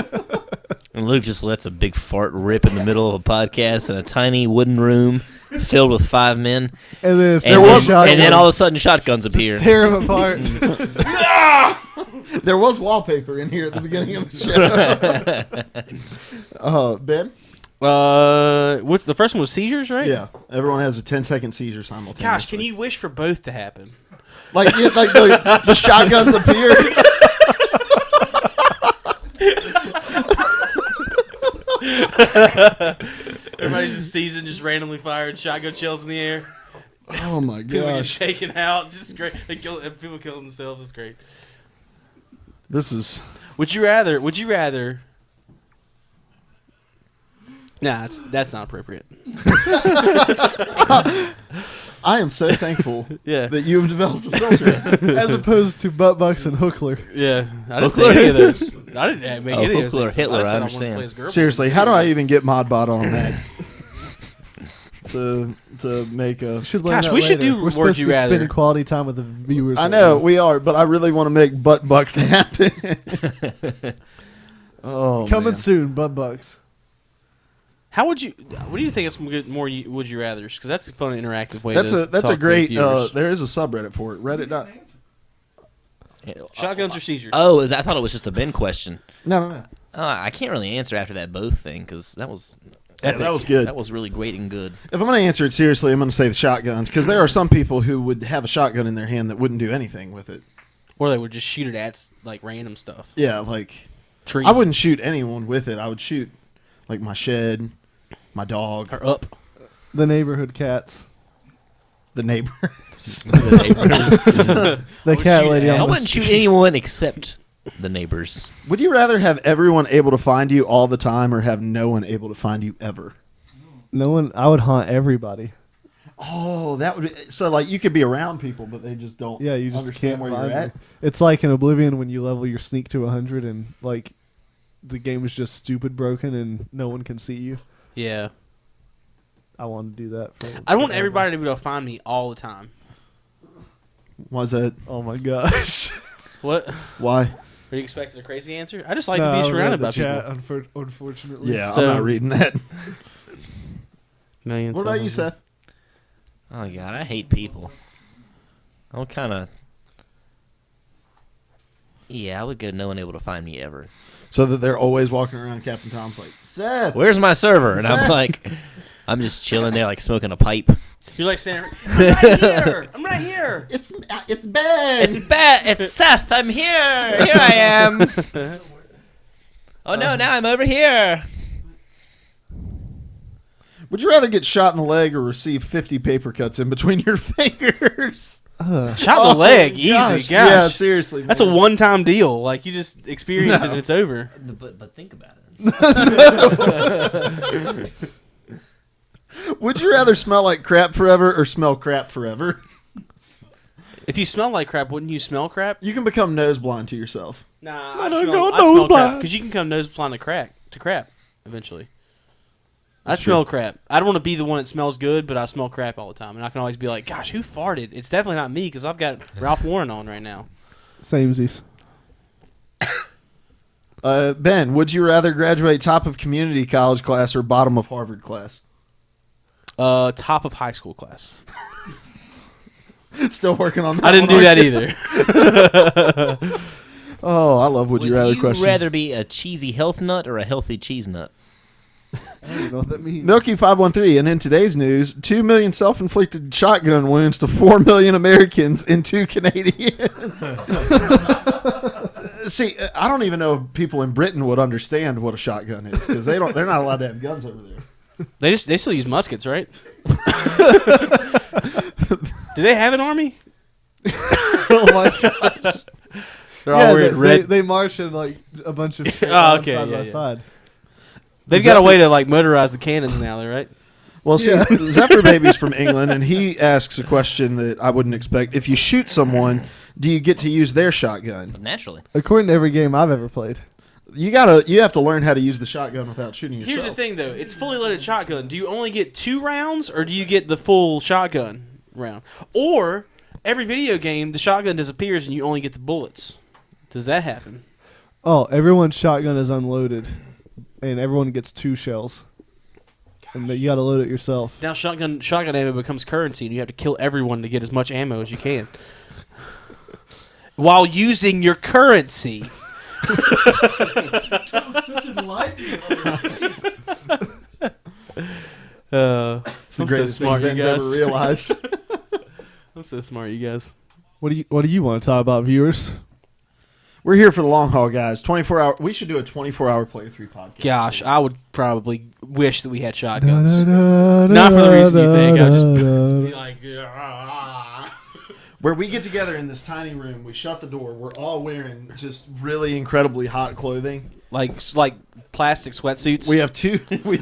And Luke just lets a big fart rip in the middle of a podcast in a tiny wooden room filled with 5 men. And then if And, there then, was shotguns, and then all of a sudden shotguns appear. tear them apart. There was wallpaper in here at the beginning of the show. Ben? What's the first one was seizures, right? Yeah. Everyone has a 10-second seizure simultaneously. Gosh, can you wish for both to happen? Like the shotguns appear. Everybody's just seizing, just randomly fired shotgun shells in the air. Oh my People get gosh. taken out. Just great. People kill themselves. It's great. This is Would you rather? Nah, that's not appropriate. I am so thankful Yeah. that you have developed a filter. As opposed to butt bucks and hookler. Yeah, I didn't say any of those. I didn't make Oh, any of those. Hookler, things. Hitler, I said I wanted to understand. play as girl. Seriously, how do I even get Modbot on that? to make a. Should learn Gosh, that we should later. do We're Would supposed You to be Rather. spending quality time with the viewers. I right know now. we are, but I really want to make butt bucks happen. Oh, Coming man. soon, butt bucks. How would you? What do you think is some good more? Would you rather's? Because that's a fun interactive way. That's to a talk to great. viewers. There is a subreddit for it. Reddit. Shotguns or seizures? Oh, I thought it was just a Ben question. No. I can't really answer after that both thing because that was Yeah, that was good. That was really great and good. If I'm going to answer it seriously, I'm going to say the shotguns because there are some people who would have a shotgun in their hand that wouldn't do anything with it. Or they would just shoot it at like random stuff. Yeah, like Trees. I wouldn't shoot anyone with it. I would shoot like my shed, my dog, Or up. The neighborhood cats. the neighbor. The cat lady. I on the wouldn't shoot anyone except the neighbors. Would you rather have everyone able to find you all the time or have no one able to find you ever? No one. I would haunt everybody. Oh, that would be, so like you could be around people, but they just don't. Yeah, you just understand can't where find you're at. me. It's like in Oblivion when you level your sneak to 100 and like the game is just stupid broken and no one can see you. Yeah. I want to do that. I want everybody to be able to find me all the time. Why's that? Oh my gosh. What? Why? Are you expecting a crazy answer? I just like No, to I be read surrounded the by chat, people. Unfortunately. Yeah, So- I'm not reading that. Million What about you, something. Seth? Oh god, I hate people. I'm kind of. Yeah, I would go no one able to find me ever. So that they're always walking around. Captain Tom's like, Seth. Where's my server? And I'm like, I'm just chilling there like smoking a pipe. You're like saying, I'm right here. I'm right here. It's Ben. It's It's Seth. I'm here. Here I am. Oh no, now I'm over here. Would you rather get shot in the leg or receive 50 paper cuts in between your fingers? Shot in the leg. Easy. Gosh. Yeah, seriously. That's a one-time deal. Like, you just experience it No. and it's over. But think about it. Would you rather smell like crap forever or smell crap forever? If you smell like crap, wouldn't you smell crap? You can become nose blind to yourself. Nah, I I'd don't smell, go I'd nose smell crap. blind. Because you can come nose blind to crap eventually. I That's smell true. crap. I don't want to be the one that smells good, but I smell crap all the time. And I can always be like, gosh, who farted? It's definitely not me because I've got Ralph Lauren on right now. Samesies. Ben, would you rather graduate top of community college class or bottom of Harvard class? Top of high school class. Still working on that. I didn't one, do aren't that you? either. Oh, I love would you rather questions. Would you rather be a cheesy health nut or a healthy cheese nut? I don't even know what that means. Milky513, and in today's news, 2 million self-inflicted shotgun wounds to 4 million Americans and 2 Canadians. See, I don't even know if people in Britain would understand what a shotgun is because they're not allowed to have guns over there. They still use muskets, right? Do they have an army? Oh my gosh. They're all Yeah, wearing red. they march in like a bunch of straight Oh, lines okay, side yeah, by yeah. side. They've got a way to like motorize the cannons now, though, right? Well, see, Yeah. Zephyr Baby's from England, and he asks a question that I wouldn't expect. If you shoot someone, do you get to use their shotgun? Naturally. According to every game I've ever played. You have to learn how to use the shotgun without shooting yourself. Here's the thing, though. It's fully loaded shotgun. Do you only get 2 rounds, or do you get the full shotgun round? Or every video game, the shotgun disappears and you only get the bullets. Does that happen? Oh, everyone's shotgun is unloaded, and everyone gets 2 shells. And you got to load it yourself. Now shotgun ammo becomes currency, and you have to kill everyone to get as much ammo as you can, while using your currency. It's the I'm greatest so smart, thing you Ben's guys. ever realized. I'm so smart, you guys. What do you want to talk about, viewers? We're here for the long haul, guys. 24-hour. We should do a 24-hour playthrough podcast. Gosh, I would probably wish that we had shotguns. Not for the reason you think. I'd just be like, Where we get together in this tiny room, we shut the door. We're all wearing just really incredibly hot clothing. like plastic sweatsuits. We have two. We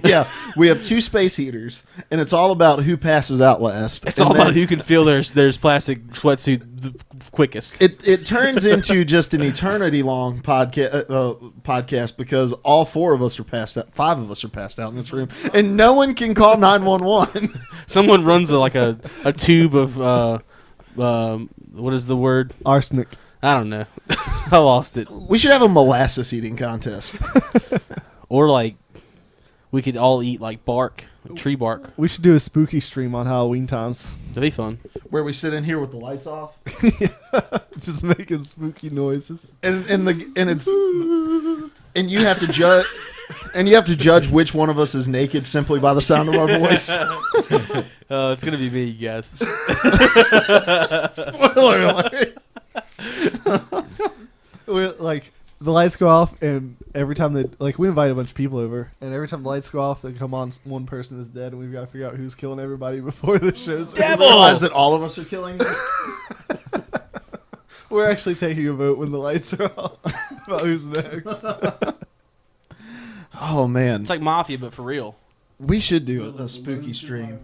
have 2 space heaters, and it's all about who passes out last. It's And all then about who can feel their plastic sweatsuit the quickest. It turns into just an eternity long podcast because all 4 of us are passed out. 5 of us are passed out in this room, and no one can call 911. Someone runs a tube of what is the word? Arsenic. I don't know. I lost it. We should have a molasses eating contest. Or like we could all eat like bark tree bark. We should do a spooky stream on Halloween times. That'd be fun. Where we sit in here with the lights off, Just making spooky noises. and you have to judge. And you have to judge which one of us is naked simply by the sound of our voice. It's gonna be me, you guys. Spoiler alert. Like the lights go off, and every time we invite a bunch of people over, and every time the lights go off, they come on. One person is dead, and we've got to figure out who's killing everybody before the show's over. Realize that all of us are killing them. We're actually taking a vote when the lights are off about who's next. Oh man, It's like Mafia, but for real. we should do a spooky stream.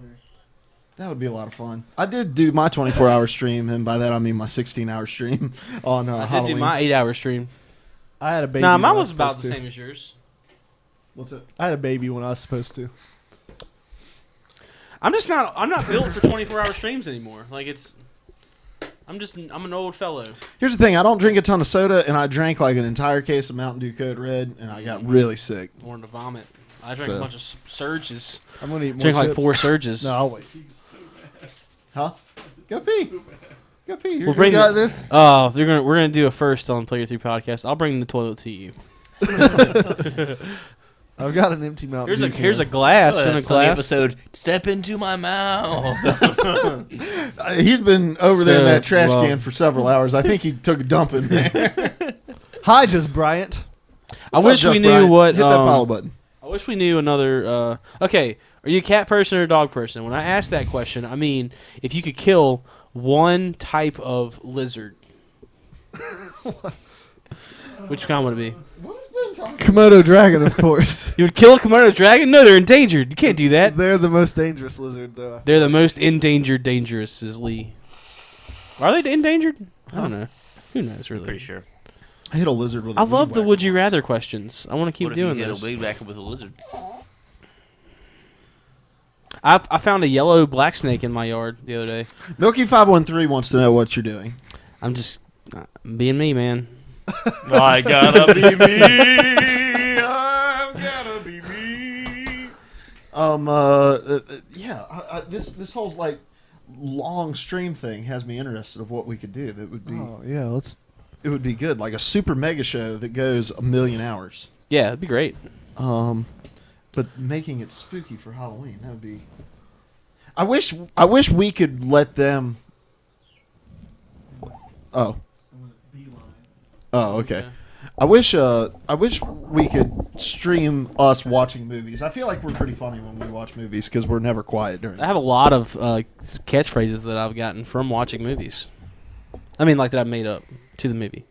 That would be a lot of fun. I did do my 24-hour stream, and by that I mean my 16-hour stream on I did Halloween. do my 8-hour stream. I had a baby. Nah, when mine I was about supposed the to. same as yours. What's it? I had a baby when I was supposed to. I'm not built for 24-hour streams anymore. Like I'm an old fellow. Here's the thing: I don't drink a ton of soda, and I drank like an entire case of Mountain Dew Code Red, and I got really sick. Wanted to vomit. I drank a So- bunch of surges. I'm gonna eat more Drank like chips. 4 surges. No, I'll wait. Huh? Go pee. Go pee. We'll bring got the- this. Oh, we're gonna do a first on Player 3 podcast. I'll bring the toilet to you. I've got an empty Mountain Dew Here's a can. glass Oh, and a that's on the glass. episode. Step into my mouth. He's been over there in So, that trash well- can for several hours. I think he took a dump in there. Hi, just Bryant. I wish we Just knew Brian. what. Hit that follow button. I wish we knew another. Okay, are you a cat person or a dog person? When I ask that question, I mean if you could kill one type of lizard, which kind would it be? Komodo dragon, of course. You would kill a Komodo dragon? No, they're endangered. You can't do that. They're the most dangerous lizard, though. They're the most endangered, dangerously. Are they endangered? I don't know. Who knows, really? Pretty sure. I hit a lizard with a I love the weed would you whacker rather questions. I want to keep What if doing you hit those. a weed whacker with a lizard? I found a yellow black snake in my yard the other day. once. Milky513 wants to know what you're doing. I'm just being me, man. I gotta be me. I've gotta be me. Yeah. This whole like long stream thing has me interested of what we could do. That would be Oh, yeah, let's... it would be good, like a super mega show that goes 1,000,000 hours. Yeah, it'd be great. But making it spooky for Halloween, that would be. I wish we could let them. Oh. Oh, okay. Yeah. I wish we could stream us watching movies. I feel like we're pretty funny when we watch movies because we're never quiet during. I have a lot of catchphrases that I've gotten from watching movies. I mean, like that I made up to the movie.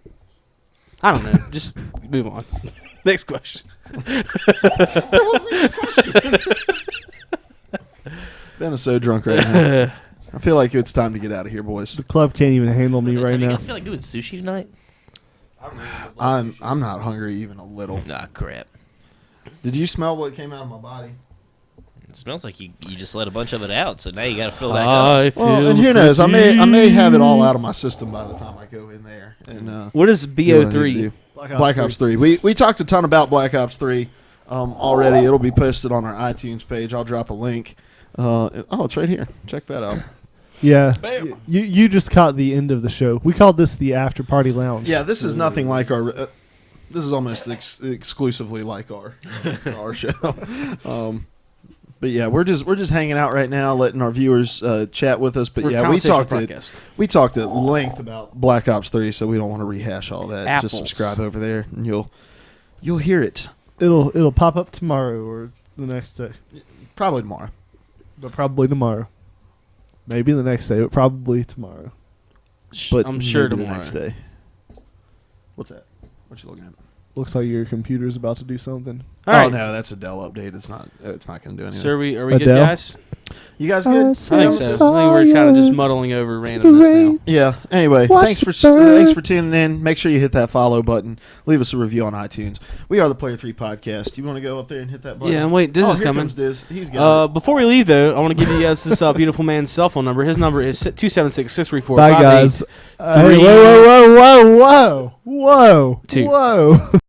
I don't know. Just move on. Next question. Ben is so drunk right now. I feel like it's time to get out of here, boys. The club can't even handle me right You now. guys feel like doing sushi tonight? I'm not hungry even a little. Nah, crap. Did you smell what came out of my body? It smells like you just let a bunch of it out, so now you gotta fill back up. Well, and who knows? I may have it all out of my system by the time I go in there. And What is do what I need to BO3? do. Black Ops 3. We talked a ton about Black Ops 3 already. It'll be posted on our iTunes page. I'll drop a link. It's right here. Check that out. Yeah. Bam. You just caught the end of the show. We called this the after party lounge. Yeah, this is nothing like our. This is almost exclusively like our show. But yeah, we're just hanging out right now, letting our viewers chat with us. But We're yeah, we conversational talked podcast. we talked at length about Black Ops 3, so we don't want to rehash all that. Apples. Just subscribe over there, and you'll hear it It'll pop up tomorrow or the next day. probably tomorrow. But probably tomorrow. Maybe the next day, but probably tomorrow. But I'm sure maybe tomorrow. the next day. What's that? What you looking at? Looks like your computer's about to do something. All right. Oh no, that's a Dell update. It's not going to do anything. So are we good, Adele? guys? You guys good? I think so. I think we're kind of just muddling over randomness now. Yeah. Anyway, thanks for tuning in. Make sure you hit that follow button. Leave us a review on iTunes. We are the Player 3 Podcast. You want to go up there and hit that button? Yeah, wait, this is here coming. Comes Diz. He's got Before we leave, though, I want to give you guys this beautiful man's cell phone number. His number is 276-634-58. Bye, guys. Hey, whoa, whoa, whoa, whoa, whoa, whoa, Two. whoa.